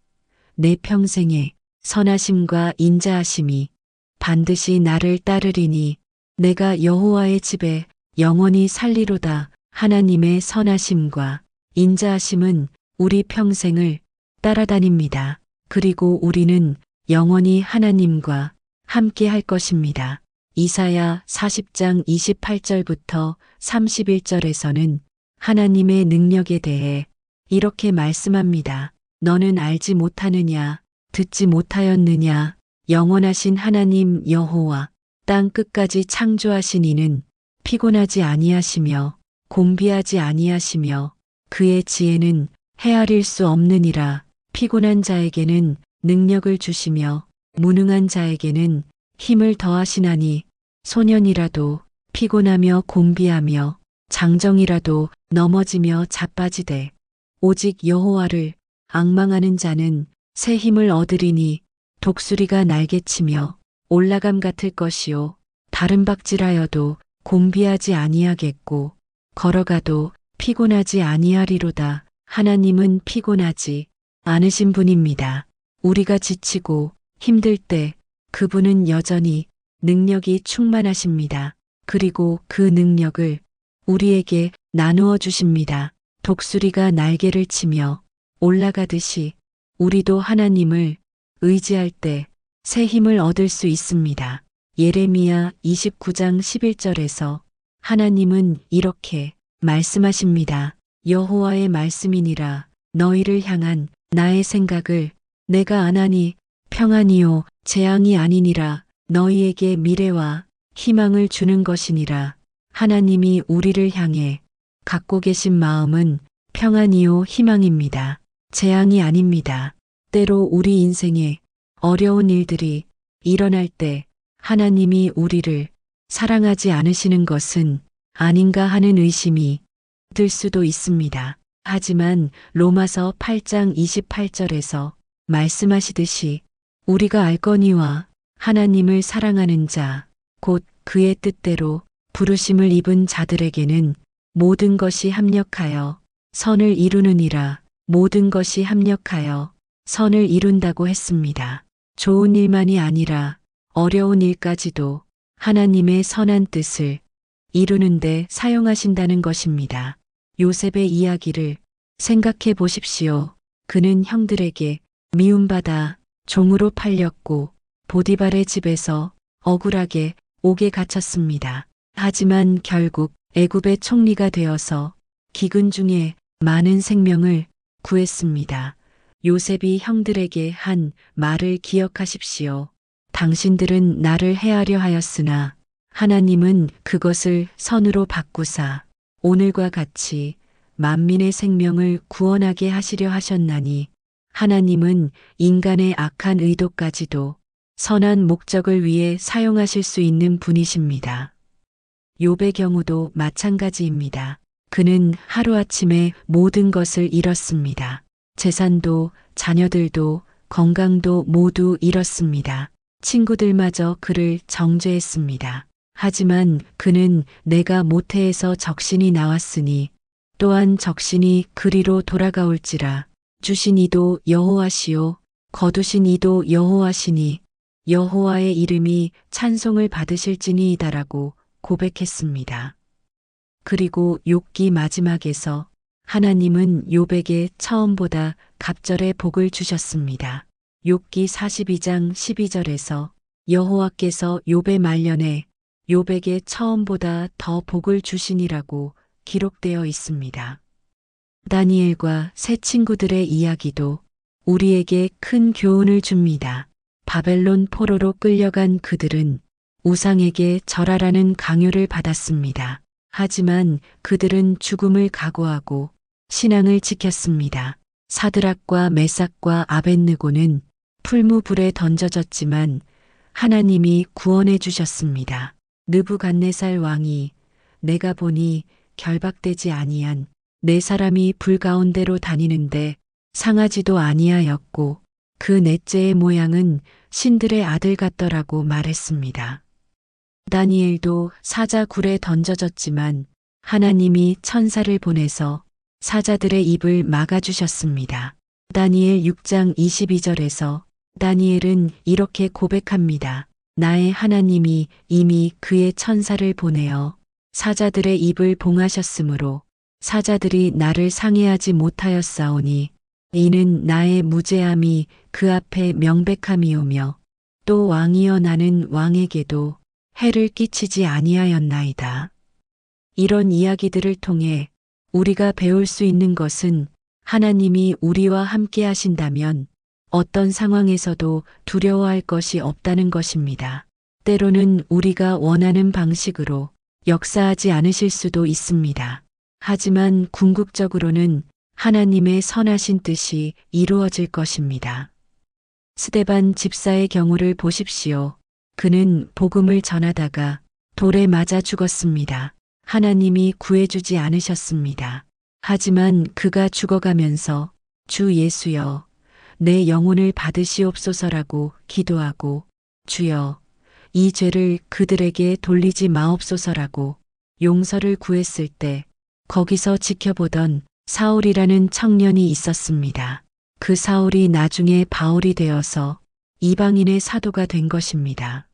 내 평생에 선하심과 인자하심이 반드시 나를 따르리니 내가 여호와의 집에 영원히 살리로다. 하나님의 선하심과 인자하심은 우리 평생을 따라다닙니다. 그리고 우리는 영원히 하나님과 함께 할 것입니다. 이사야 40장 28절부터 31절에서는 하나님의 능력에 대해 이렇게 말씀합니다. 너는 알지 못하느냐, 듣지 못하였느냐, 영원하신 하나님 여호와 땅 끝까지 창조하신 이는 피곤하지 아니하시며 곤비하지 아니하시며 그의 지혜는 헤아릴 수 없느니라. 피곤한 자에게는 능력을 주시며 무능한 자에게는 힘을 더하시나니 소년이라도 피곤하며 곤비하며 장정이라도 넘어지며 자빠지되 오직 여호와를 앙망하는 자는 새 힘을 얻으리니 독수리가 날개치며 올라감 같을 것이요 다른 박질하여도 곤비하지 아니하겠고 걸어가도 피곤하지 아니하리로다. 하나님은 피곤하지 않으신 분입니다. 우리가 지치고 힘들 때 그분은 여전히 능력이 충만하십니다. 그리고 그 능력을 우리에게 나누어 주십니다. 독수리가 날개를 치며 올라가듯이 우리도 하나님을 의지할 때 새 힘을 얻을 수 있습니다. 예레미야 29장 11절에서 하나님은 이렇게 말씀하십니다. 여호와의 말씀이니라. 너희를 향한 나의 생각을 내가 아나니 평안이요 재앙이 아니니라. 너희에게 미래와 희망을 주는 것이니라. 하나님이 우리를 향해 갖고 계신 마음은 평안이요 희망입니다. 재앙이 아닙니다. 때로 우리 인생에 어려운 일들이 일어날 때 하나님이 우리를 사랑하지 않으시는 것은 아닌가 하는 의심이 들 수도 있습니다. 하지만 로마서 8장 28절에서 말씀하시듯이 우리가 알거니와 하나님을 사랑하는 자, 곧 그의 뜻대로 부르심을 입은 자들에게는 모든 것이 합력하여 선을 이루느니라. 모든 것이 합력하여 선을 이룬다고 했습니다. 좋은 일만이 아니라 어려운 일까지도 하나님의 선한 뜻을 이루는데 사용하신다는 것입니다. 요셉의 이야기를 생각해 보십시오. 그는 형들에게 미움받아 종으로 팔렸고 보디발의 집에서 억울하게 옥에 갇혔습니다. 하지만 결국 애굽의 총리가 되어서 기근 중에 많은 생명을 구했습니다. 요셉이 형들에게 한 말을 기억하십시오. 당신들은 나를 해하려 하였으나 하나님은 그것을 선으로 바꾸사 오늘과 같이 만민의 생명을 구원하게 하시려 하셨나니 하나님은 인간의 악한 의도까지도 선한 목적을 위해 사용하실 수 있는 분이십니다. 욥의 경우도 마찬가지입니다. 그는 하루아침에 모든 것을 잃었습니다. 재산도 자녀들도 건강도 모두 잃었습니다. 친구들마저 그를 정죄했습니다. 하지만 그는 내가 모태에서 적신이 나왔으니 또한 적신이 그리로 돌아가올지라. 주신 이도 여호와시요 거두신 이도 여호와시니 여호와의 이름이 찬송을 받으실지니이다라고 고백했습니다. 그리고 욥기 마지막에서 하나님은 욥에게 처음보다 갑절의 복을 주셨습니다. 욥기 42장 12절에서 여호와께서 욥의 말년에 욥에게 처음보다 더 복을 주시니라고 기록되어 있습니다. 다니엘과 세 친구들의 이야기도 우리에게 큰 교훈을 줍니다. 바벨론 포로로 끌려간 그들은 우상에게 절하라는 강요를 받았습니다. 하지만 그들은 죽음을 각오하고 신앙을 지켰습니다. 사드락과 메삭과 아벳느고는 풀무불에 던져졌지만 하나님이 구원해 주셨습니다. 느부갓네살 왕이 내가 보니 결박되지 아니한 네 사람이 불 가운데로 다니는데 상하지도 아니하였고 그 넷째의 모양은 신들의 아들 같더라고 말했습니다. 다니엘도 사자 굴에 던져졌지만 하나님이 천사를 보내서 사자들의 입을 막아주셨습니다. 다니엘 6장 22절에서 다니엘은 이렇게 고백합니다. 나의 하나님이 이미 그의 천사를 보내어 사자들의 입을 봉하셨으므로 사자들이 나를 상해하지 못하였사오니 이는 나의 무죄함이 그 앞에 명백함이오며 또 왕이여 나는 왕에게도 해를 끼치지 아니하였나이다. 이런 이야기들을 통해 우리가 배울 수 있는 것은 하나님이 우리와 함께 하신다면 어떤 상황에서도 두려워할 것이 없다는 것입니다. 때로는 우리가 원하는 방식으로 역사하지 않으실 수도 있습니다. 하지만 궁극적으로는 하나님의 선하신 뜻이 이루어질 것입니다. 스데반 집사의 경우를 보십시오. 그는 복음을 전하다가 돌에 맞아 죽었습니다. 하나님이 구해주지 않으셨습니다. 하지만 그가 죽어가면서 주 예수여 내 영혼을 받으시옵소서라고 기도하고 주여 이 죄를 그들에게 돌리지 마옵소서라고 용서를 구했을 때 거기서 지켜보던 사울이라는 청년이 있었습니다. 그 사울이 나중에 바울이 되어서 이방인의 사도가 된 것입니다.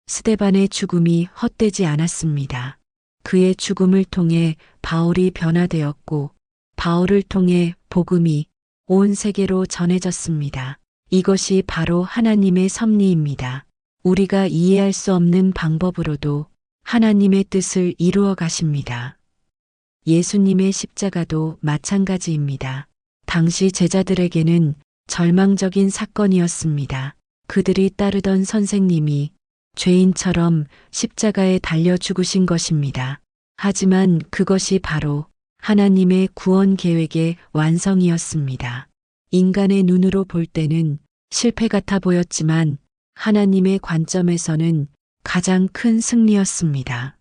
스데반의 죽음이 헛되지 않았습니다. 그의 죽음을 통해 바울이 변화되었고 바울을 통해 복음이 온 세계로 전해졌습니다. 이것이 바로 하나님의 섭리입니다. 우리가 이해할 수 없는 방법으로도 하나님의 뜻을 이루어 가십니다. 예수님의 십자가도 마찬가지입니다. 당시 제자들에게는 절망적인 사건이었습니다. 그들이 따르던 선생님이 죄인처럼 십자가에 달려 죽으신 것입니다. 하지만 그것이 바로 하나님의 구원 계획의 완성이었습니다. 인간의 눈으로 볼 때는 실패 같아 보였지만 하나님의 관점에서는 가장 큰 승리였습니다.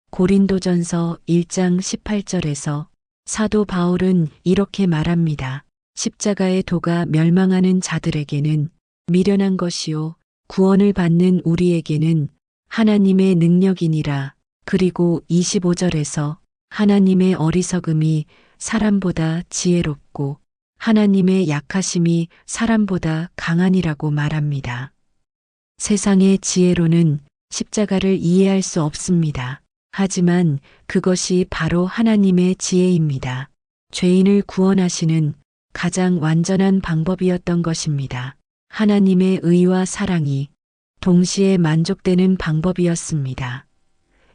고린도전서 1장 18절에서 사도 바울은 이렇게 말합니다. 십자가의 도가 멸망하는 자들에게는 미련한 것이요 구원을 받는 우리에게는 하나님의 능력이니라. 그리고 25절에서 하나님의 어리석음이 사람보다 지혜롭고 하나님의 약하심이 사람보다 강하니라고 말합니다. 세상의 지혜로는 십자가를 이해할 수 없습니다. 하지만 그것이 바로 하나님의 지혜입니다. 죄인을 구원하시는 가장 완전한 방법이었던 것입니다. 하나님의 의와 사랑이 동시에 만족되는 방법이었습니다.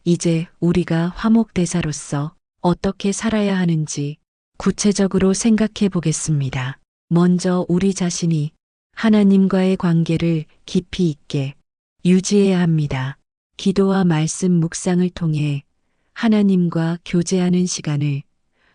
이제 우리가 화목대사로서 어떻게 살아야 하는지 구체적으로 생각해 보겠습니다. 먼저 우리 자신이 하나님과의 관계를 깊이 있게 유지해야 합니다. 기도와 말씀 묵상을 통해 하나님과 교제하는 시간을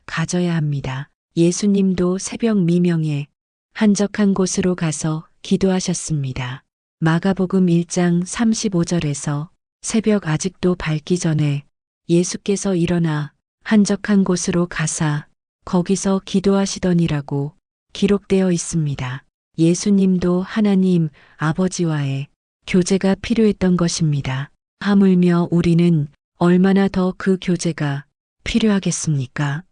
가져야 합니다. 예수님도 새벽 미명에 한적한 곳으로 가서 기도하셨습니다. 마가복음 1장 35절에서 새벽 아직도 밝기 전에 예수께서 일어나 한적한 곳으로 가사 거기서 기도하시더니라고 기록되어 있습니다. 예수님도 하나님 아버지와의 교제가 필요했던 것입니다. 하물며 우리는 얼마나 더 그 교제가 필요하겠습니까?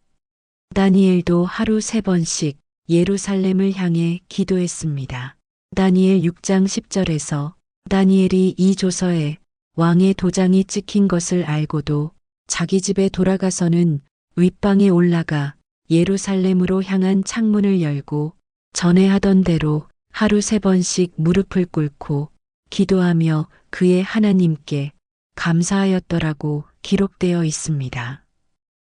다니엘도 하루 3번씩 예루살렘을 향해 기도했습니다. 다니엘 6장 10절에서 다니엘이 이 조서에 왕의 도장이 찍힌 것을 알고도 자기 집에 돌아가서는 윗방에 올라가 예루살렘으로 향한 창문을 열고 전에 하던 대로 하루 3번씩 무릎을 꿇고 기도하며 그의 하나님께 감사하였더라고 기록되어 있습니다.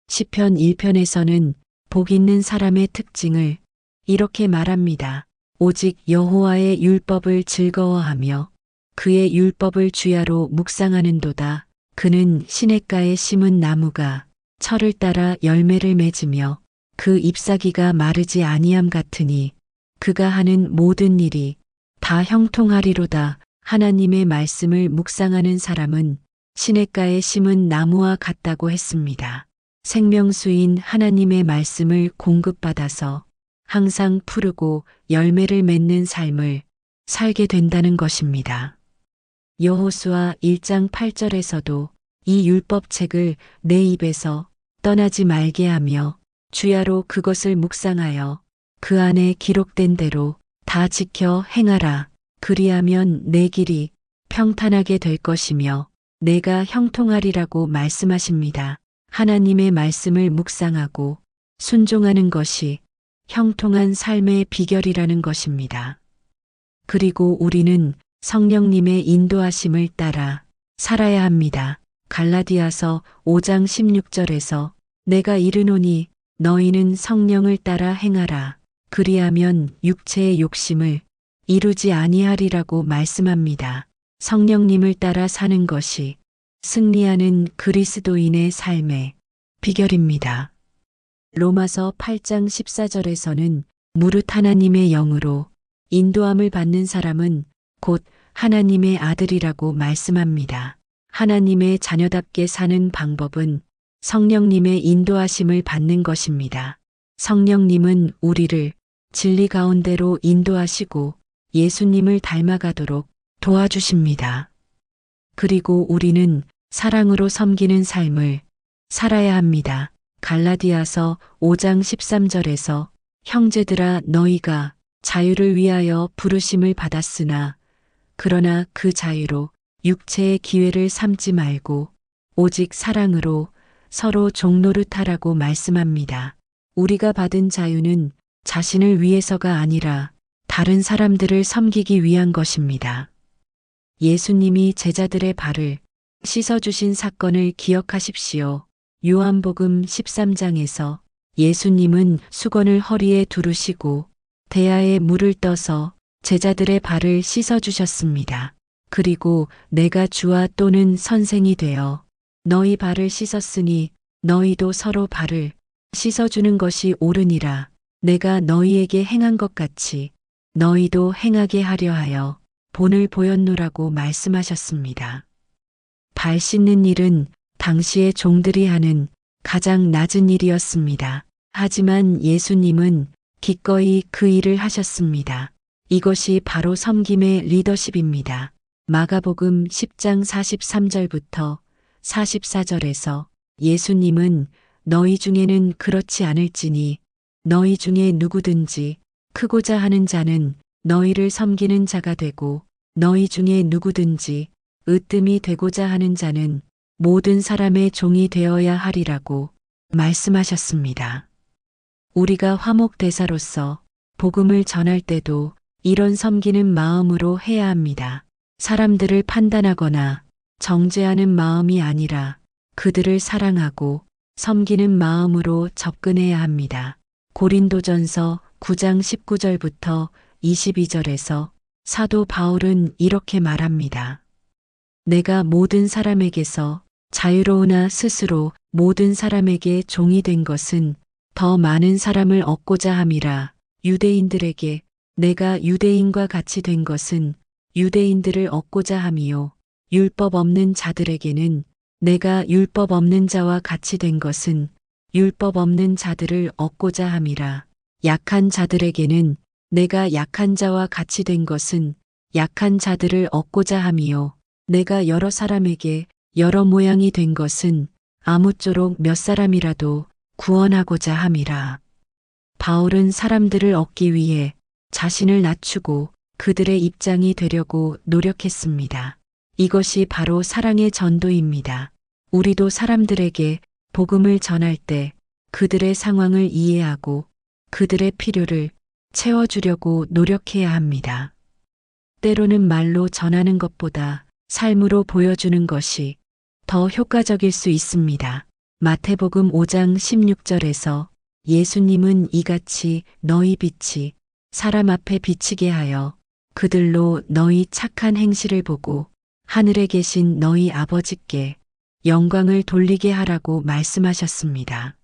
시편 1편에서는 복 있는 사람의 특징을 이렇게 말합니다. 오직 여호와의 율법을 즐거워하며 그의 율법을 주야로 묵상하는도다. 그는 시냇가에 심은 나무가 철을 따라 열매를 맺으며 그 잎사귀가 마르지 아니함 같으니 그가 하는 모든 일이 다 형통하리로다. 하나님의 말씀을 묵상하는 사람은 시냇가에 심은 나무와 같다고 했습니다. 생명수인 하나님의 말씀을 공급받아서 항상 푸르고 열매를 맺는 삶을 살게 된다는 것입니다. 여호수아 1장 8절에서도 이 율법책을 내 입에서 떠나지 말게 하며 주야로 그것을 묵상하여 그 안에 기록된 대로 다 지켜 행하라. 그리하면 내 길이 평탄하게 될 것이며 내가 형통하리라고 말씀하십니다. 하나님의 말씀을 묵상하고 순종하는 것이 형통한 삶의 비결이라는 것입니다. 그리고 우리는 성령님의 인도하심을 따라 살아야 합니다. 갈라디아서 5장 16절에서 내가 이르노니 너희는 성령을 따라 행하라. 그리하면 육체의 욕심을 이루지 아니하리라고 말씀합니다. 성령님을 따라 사는 것이 승리하는 그리스도인의 삶의 비결입니다. 로마서 8장 14절에서는 무릇 하나님의 영으로 인도함을 받는 사람은 곧 하나님의 아들이라고 말씀합니다. 하나님의 자녀답게 사는 방법은 성령님의 인도하심을 받는 것입니다. 성령님은 우리를 진리 가운데로 인도하시고 예수님을 닮아가도록 도와주십니다. 그리고 우리는 사랑으로 섬기는 삶을 살아야 합니다. 갈라디아서 5장 13절에서 형제들아 너희가 자유를 위하여 부르심을 받았으나 그러나 그 자유로 육체의 기회를 삼지 말고 오직 사랑으로 서로 종노릇하라고 말씀합니다. 우리가 받은 자유는 자신을 위해서가 아니라 다른 사람들을 섬기기 위한 것입니다. 예수님이 제자들의 발을 씻어주신 사건을 기억하십시오. 요한복음 13장에서 예수님은 수건을 허리에 두르시고 대야에 물을 떠서 제자들의 발을 씻어주셨습니다. 그리고 내가 주와 또는 선생이 되어 너희 발을 씻었으니 너희도 서로 발을 씻어주는 것이 옳으니라. 내가 너희에게 행한 것 같이 너희도 행하게 하려 하여 본을 보였노라고 말씀하셨습니다. 발 씻는 일은 당시의 종들이 하는 가장 낮은 일이었습니다. 하지만 예수님은 기꺼이 그 일을 하셨습니다. 이것이 바로 섬김의 리더십입니다. 마가복음 10장 43절부터 44절에서 예수님은 너희 중에는 그렇지 않을지니 너희 중에 누구든지 크고자 하는 자는 너희를 섬기는 자가 되고 너희 중에 누구든지 으뜸이 되고자 하는 자는 모든 사람의 종이 되어야 하리라고 말씀하셨습니다. 우리가 화목대사로서 복음을 전할 때도 이런 섬기는 마음으로 해야 합니다. 사람들을 판단하거나 정죄하는 마음이 아니라 그들을 사랑하고 섬기는 마음으로 접근해야 합니다. 고린도전서 9장 19절부터 22절에서 사도 바울은 이렇게 말합니다. 내가 모든 사람에게서 자유로우나 스스로 모든 사람에게 종이 된 것은 더 많은 사람을 얻고자 함이라. 유대인들에게 내가 유대인과 같이 된 것은 유대인들을 얻고자 함이요. 율법 없는 자들에게는 내가 율법 없는 자와 같이 된 것은 율법 없는 자들을 얻고자 함이라. 약한 자들에게는 내가 약한 자와 같이 된 것은 약한 자들을 얻고자 함이요. 내가 여러 사람에게 여러 모양이 된 것은 아무쪼록 몇 사람이라도 구원하고자 함이라. 바울은 사람들을 얻기 위해 자신을 낮추고 그들의 입장이 되려고 노력했습니다. 이것이 바로 사랑의 전도입니다. 우리도 사람들에게 복음을 전할 때 그들의 상황을 이해하고 그들의 필요를 채워주려고 노력해야 합니다. 때로는 말로 전하는 것보다 삶으로 보여주는 것이 더 효과적일 수 있습니다. 마태복음 5장 16절에서 예수님은 이같이 너희 빛이 사람 앞에 비치게 하여 그들로 너희 착한 행실을 보고 하늘에 계신 너희 아버지께 영광을 돌리게 하라고 말씀하셨습니다.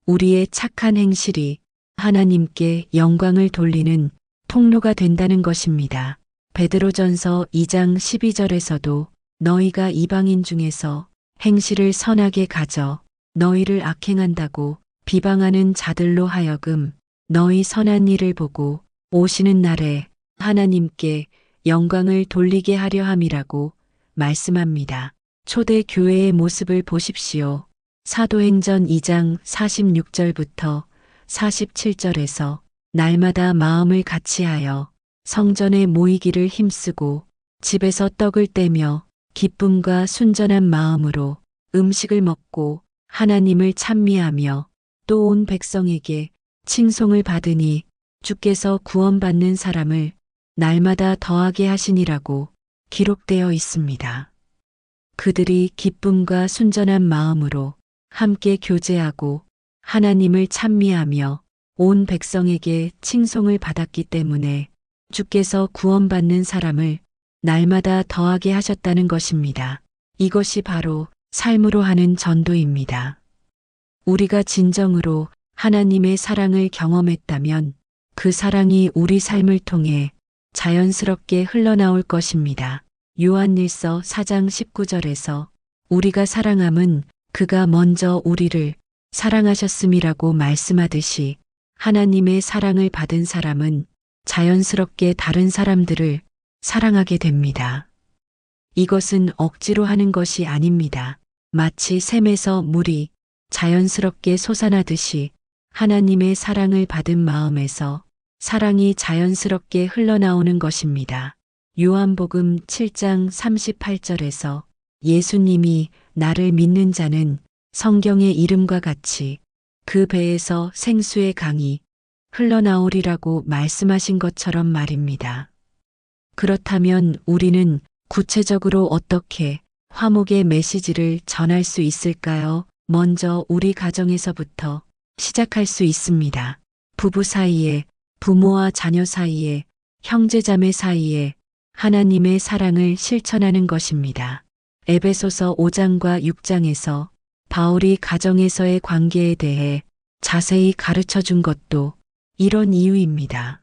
우리의 착한 행실이 하나님께 영광을 돌리는 통로가 된다는 것입니다. 베드로전서 2장 12절에서도 너희가 이방인 중에서 행실을 선하게 가져 너희를 악행한다고 비방하는 자들로 하여금 너희 선한 일을 보고 오시는 날에 하나님께 영광을 돌리게 하려 함이라고 말씀합니다. 초대 교회의 모습을 보십시오. 사도행전 2장 46절부터 47절에서 날마다 마음을 같이하여 성전에 모이기를 힘쓰고 집에서 떡을 떼며 기쁨과 순전한 마음으로 음식을 먹고 하나님을 찬미하며 또 온 백성에게 칭송을 받으니 주께서 구원받는 사람을 날마다 더하게 하시니라고 기록되어 있습니다. 그들이 기쁨과 순전한 마음으로 함께 교제하고 하나님을 찬미하며 온 백성에게 칭송을 받았기 때문에 주께서 구원받는 사람을 날마다 더하게 하셨다는 것입니다. 이것이 바로 삶으로 하는 전도입니다. 우리가 진정으로 하나님의 사랑을 경험했다면 그 사랑이 우리 삶을 통해 자연스럽게 흘러나올 것입니다. 요한일서 4장 19절에서 우리가 사랑함은 그가 먼저 우리를 사랑하셨음이라고 말씀하듯이 하나님의 사랑을 받은 사람은 자연스럽게 다른 사람들을 사랑하게 됩니다. 이것은 억지로 하는 것이 아닙니다. 마치 샘에서 물이 자연스럽게 솟아나듯이 하나님의 사랑을 받은 마음에서 사랑이 자연스럽게 흘러나오는 것입니다. 요한복음 7장 38절에서 예수님이 나를 믿는 자는 성경의 이름과 같이 그 배에서 생수의 강이 흘러나오리라고 말씀하신 것처럼 말입니다. 그렇다면 우리는 구체적으로 어떻게 화목의 메시지를 전할 수 있을까요? 먼저 우리 가정에서부터 시작할 수 있습니다. 부부 사이에, 부모와 자녀 사이에, 형제자매 사이에 하나님의 사랑을 실천하는 것입니다. 에베소서 5장과 6장에서 바울이 가정에서의 관계에 대해 자세히 가르쳐 준 것도 이런 이유입니다.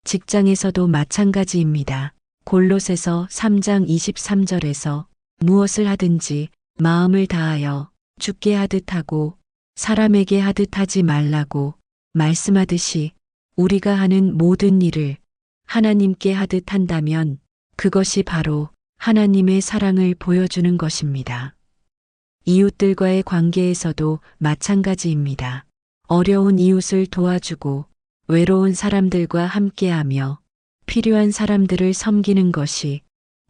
직장에서도 마찬가지입니다. 골로새서 3장 23절에서 무엇을 하든지 마음을 다하여 주께 하듯 하고 사람에게 하듯 하지 말라고 말씀하듯이 우리가 하는 모든 일을 하나님께 하듯 한다면 그것이 바로 하나님의 사랑을 보여주는 것입니다. 이웃들과의 관계에서도 마찬가지입니다. 어려운 이웃을 도와주고 외로운 사람들과 함께하며 필요한 사람들을 섬기는 것이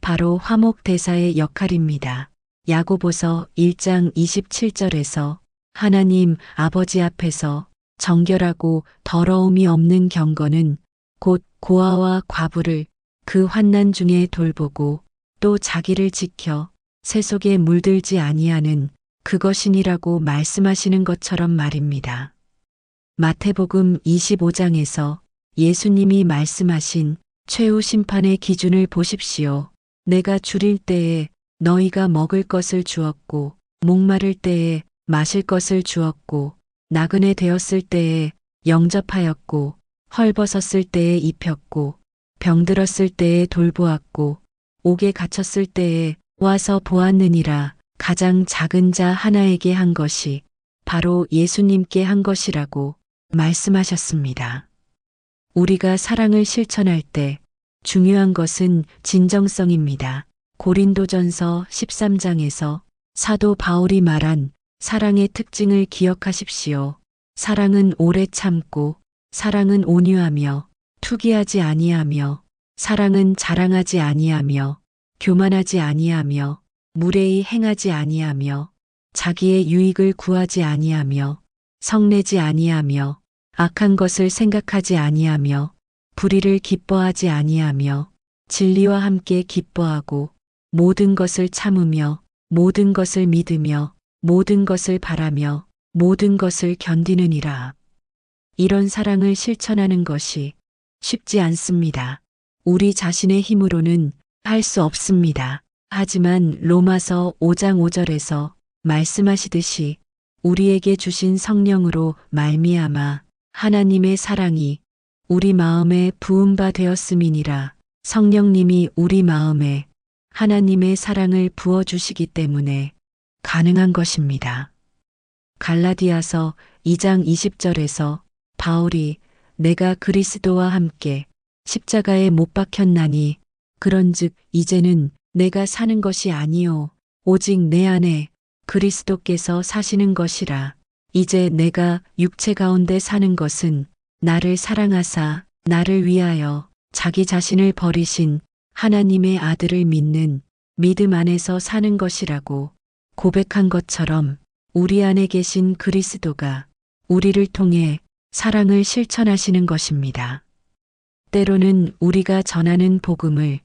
바로 화목대사의 역할입니다. 야고보서 1장 27절에서 하나님 아버지 앞에서 정결하고 더러움이 없는 경건은 곧 고아와 과부를 그 환난 중에 돌보고 또 자기를 지켜 새 속에 물들지 아니하는 그것이니라고 말씀하시는 것처럼 말입니다. 마태복음 25장에서 예수님이 말씀하신 최후 심판의 기준을 보십시오. 내가 줄일 때에 너희가 먹을 것을 주었고 목마를 때에 마실 것을 주었고 나그네 되었을 때에 영접하였고 헐벗었을 때에 입혔고 병들었을 때에 돌보았고 옥에 갇혔을 때에 와서 보았느니라. 가장 작은 자 하나에게 한 것이 바로 예수님께 한 것이라고 말씀하셨습니다. 우리가 사랑을 실천할 때 중요한 것은 진정성입니다. 고린도전서 13장에서 사도 바울이 말한 사랑의 특징을 기억하십시오. 사랑은 오래 참고, 사랑은 온유하며, 투기하지 아니하며, 사랑은 자랑하지 아니하며, 교만하지 아니하며, 무례히 행하지 아니하며, 자기의 유익을 구하지 아니하며, 성내지 아니하며, 악한 것을 생각하지 아니하며, 불의를 기뻐하지 아니하며, 진리와 함께 기뻐하고, 모든 것을 참으며, 모든 것을 믿으며, 모든 것을 바라며, 모든 것을 견디느니라. 이런 사랑을 실천하는 것이 쉽지 않습니다. 우리 자신의 힘으로는 할 수 없습니다. 하지만 로마서 5장 5절에서 말씀하시듯이 우리에게 주신 성령으로 말미암아 하나님의 사랑이 우리 마음에 부은 바 되었음이니라. 성령님이 우리 마음에 하나님의 사랑을 부어주시기 때문에 가능한 것입니다. 갈라디아서 2장 20절에서 바울이 내가 그리스도와 함께 십자가에 못 박혔나니 그런즉 이제는 내가 사는 것이 아니요 오직 내 안에 그리스도께서 사시는 것이라. 이제 내가 육체 가운데 사는 것은 나를 사랑하사 나를 위하여 자기 자신을 버리신 하나님의 아들을 믿는 믿음 안에서 사는 것이라고 고백한 것처럼 우리 안에 계신 그리스도가 우리를 통해 사랑을 실천하시는 것입니다. 때로는 우리가 전하는 복음을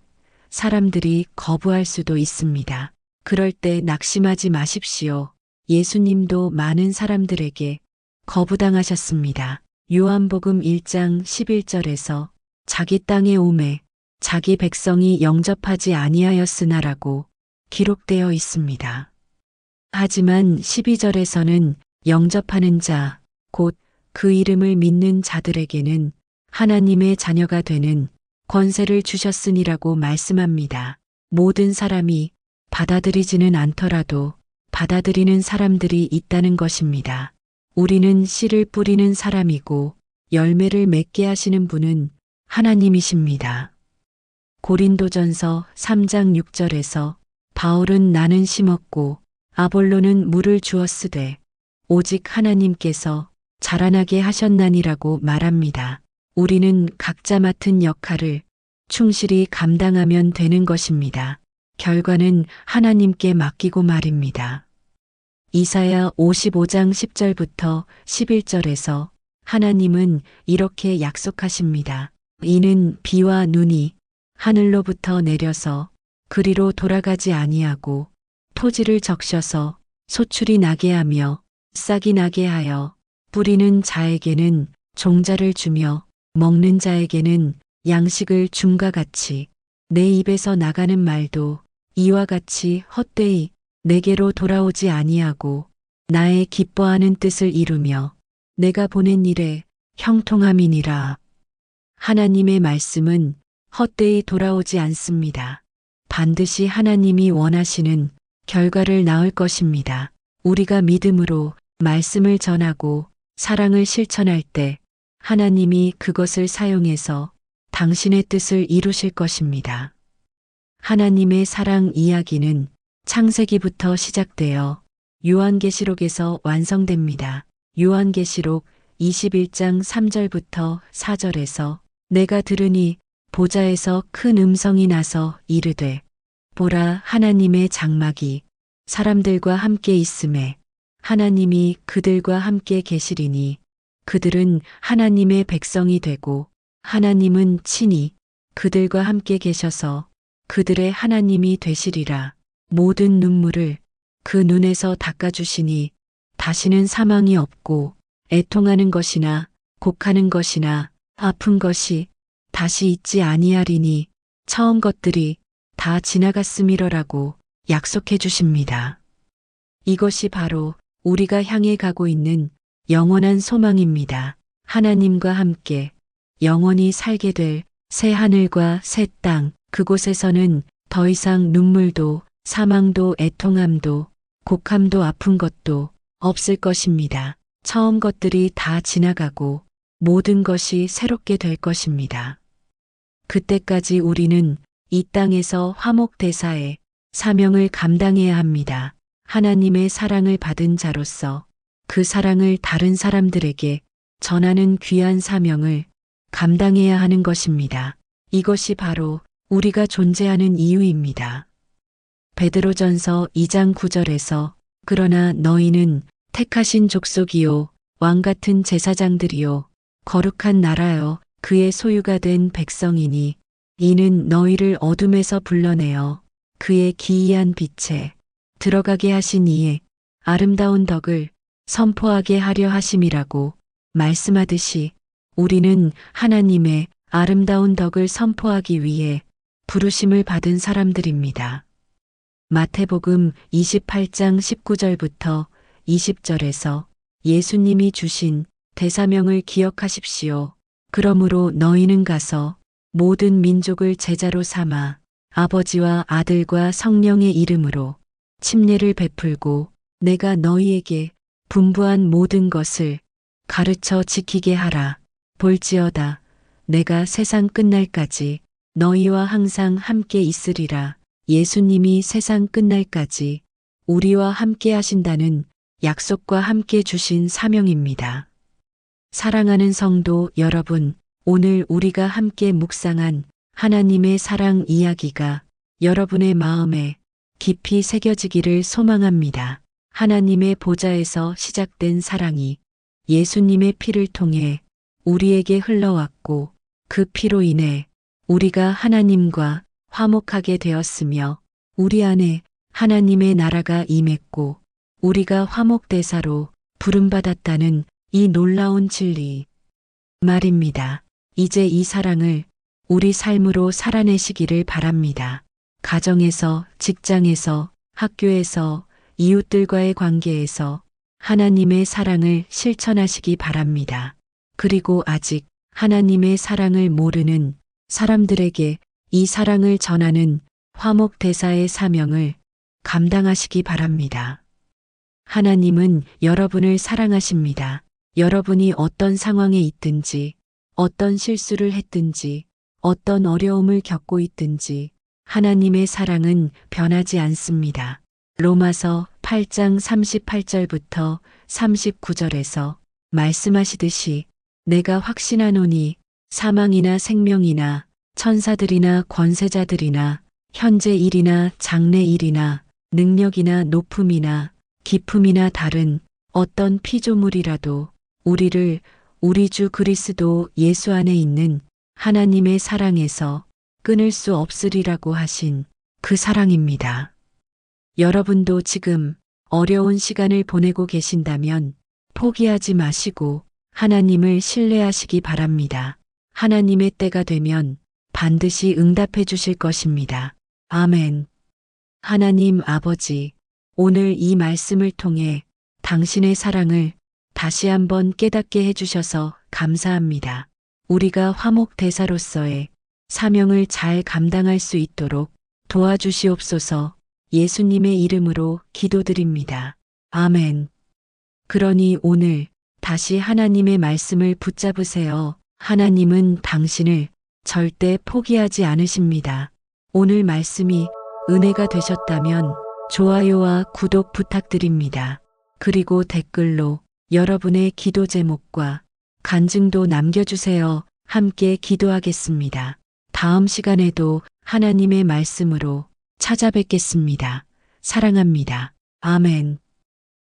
사람들이 거부할 수도 있습니다. 그럴 때 낙심하지 마십시오. 예수님도 많은 사람들에게 거부당하셨습니다. 요한복음 1장 11절에서 자기 땅에 오매 자기 백성이 영접하지 아니하였으나라고 기록되어 있습니다. 하지만 12절에서는 영접하는 자, 곧 그 이름을 믿는 자들에게는 하나님의 자녀가 되는 권세를 주셨으니라고 말씀합니다. 모든 사람이 받아들이지는 않더라도 받아들이는 사람들이 있다는 것입니다. 우리는 씨를 뿌리는 사람이고 열매를 맺게 하시는 분은 하나님이십니다. 고린도전서 3장 6절에서 바울은 나는 심었고 아볼로는 물을 주었으되 오직 하나님께서 자라나게 하셨나니라고 말합니다. 우리는 각자 맡은 역할을 충실히 감당하면 되는 것입니다. 결과는 하나님께 맡기고 말입니다. 이사야 55장 10절부터 11절에서 하나님은 이렇게 약속하십니다. 이는 비와 눈이 하늘로부터 내려서 그리로 돌아가지 아니하고 토지를 적셔서 소출이 나게 하며 싹이 나게 하여 뿌리는 자에게는 종자를 주며 먹는 자에게는 양식을 줌과 같이 내 입에서 나가는 말도 이와 같이 헛되이 내게로 돌아오지 아니하고 나의 기뻐하는 뜻을 이루며 내가 보낸 일에 형통함이니라. 하나님의 말씀은 헛되이 돌아오지 않습니다. 반드시 하나님이 원하시는 결과를 낳을 것입니다. 우리가 믿음으로 말씀을 전하고 사랑을 실천할 때 하나님이 그것을 사용해서 당신의 뜻을 이루실 것입니다. 하나님의 사랑 이야기는 창세기부터 시작되어 요한계시록에서 완성됩니다. 요한계시록 21장 3절부터 4절에서 내가 들으니 보좌에서 큰 음성이 나서 이르되 보라 하나님의 장막이 사람들과 함께 있음에 하나님이 그들과 함께 계시리니 그들은 하나님의 백성이 되고 하나님은 친히 그들과 함께 계셔서 그들의 하나님이 되시리라. 모든 눈물을 그 눈에서 닦아주시니 다시는 사망이 없고 애통하는 것이나 곡하는 것이나 아픈 것이 다시 있지 아니하리니 처음 것들이 다 지나갔음이러라고 약속해 주십니다. 이것이 바로 우리가 향해 가고 있는 영원한 소망입니다. 하나님과 함께 영원히 살게 될 새 하늘과 새 땅, 그곳에서는 더 이상 눈물도 사망도 애통함도 곡함도 아픈 것도 없을 것입니다. 처음 것들이 다 지나가고 모든 것이 새롭게 될 것입니다. 그때까지 우리는 이 땅에서 화목대사의 사명을 감당해야 합니다. 하나님의 사랑을 받은 자로서 그 사랑을 다른 사람들에게 전하는 귀한 사명을 감당해야 하는 것입니다. 이것이 바로 우리가 존재하는 이유입니다. 베드로전서 2장 9절에서 그러나 너희는 택하신 족속이요 왕 같은 제사장들이요 거룩한 나라여 그의 소유가 된 백성이니 이는 너희를 어둠에서 불러내어 그의 기이한 빛에 들어가게 하신 이의 아름다운 덕을 선포하게 하려 하심이라고 말씀하듯이 우리는 하나님의 아름다운 덕을 선포하기 위해 부르심을 받은 사람들입니다. 마태복음 28장 19절부터 20절에서 예수님이 주신 대사명을 기억하십시오. 그러므로 너희는 가서 모든 민족을 제자로 삼아 아버지와 아들과 성령의 이름으로 침례를 베풀고 내가 너희에게 분부한 모든 것을 가르쳐 지키게 하라. 볼지어다 내가 세상 끝날까지 너희와 항상 함께 있으리라. 예수님이 세상 끝날까지 우리와 함께 하신다는 약속과 함께 주신 사명입니다. 사랑하는 성도 여러분, 오늘 우리가 함께 묵상한 하나님의 사랑 이야기가 여러분의 마음에 깊이 새겨지기를 소망합니다. 하나님의 보좌에서 시작된 사랑이 예수님의 피를 통해 우리에게 흘러왔고 그 피로 인해 우리가 하나님과 화목하게 되었으며 우리 안에 하나님의 나라가 임했고 우리가 화목대사로 부름받았다는 이 놀라운 진리 말입니다. 이제 이 사랑을 우리 삶으로 살아내시기를 바랍니다. 가정에서, 직장에서, 학교에서, 이웃들과의 관계에서 하나님의 사랑을 실천하시기 바랍니다. 그리고 아직 하나님의 사랑을 모르는 사람들에게 이 사랑을 전하는 화목대사의 사명을 감당하시기 바랍니다. 하나님은 여러분을 사랑하십니다. 여러분이 어떤 상황에 있든지, 어떤 실수를 했든지, 어떤 어려움을 겪고 있든지 하나님의 사랑은 변하지 않습니다. 로마서 8장 38절부터 39절에서 말씀하시듯이 내가 확신하노니 사망이나 생명이나 천사들이나 권세자들이나 현재 일이나 장래 일이나 능력이나 높음이나 깊음이나 다른 어떤 피조물이라도 우리를 우리 주 그리스도 예수 안에 있는 하나님의 사랑에서 끊을 수 없으리라고 하신 그 사랑입니다. 여러분도 지금 어려운 시간을 보내고 계신다면 포기하지 마시고 하나님을 신뢰하시기 바랍니다. 하나님의 때가 되면 반드시 응답해 주실 것입니다. 아멘. 하나님 아버지, 오늘 이 말씀을 통해 당신의 사랑을 다시 한번 깨닫게 해주셔서 감사합니다. 우리가 화목대사로서의 사명을 잘 감당할 수 있도록 도와주시옵소서. 예수님의 이름으로 기도드립니다. 아멘. 그러니 오늘 다시 하나님의 말씀을 붙잡으세요. 하나님은 당신을 절대 포기하지 않으십니다. 오늘 말씀이 은혜가 되셨다면 좋아요와 구독 부탁드립니다. 그리고 댓글로 여러분의 기도 제목과 간증도 남겨주세요. 함께 기도하겠습니다. 다음 시간에도 하나님의 말씀으로 찾아뵙겠습니다. 사랑합니다. 아멘.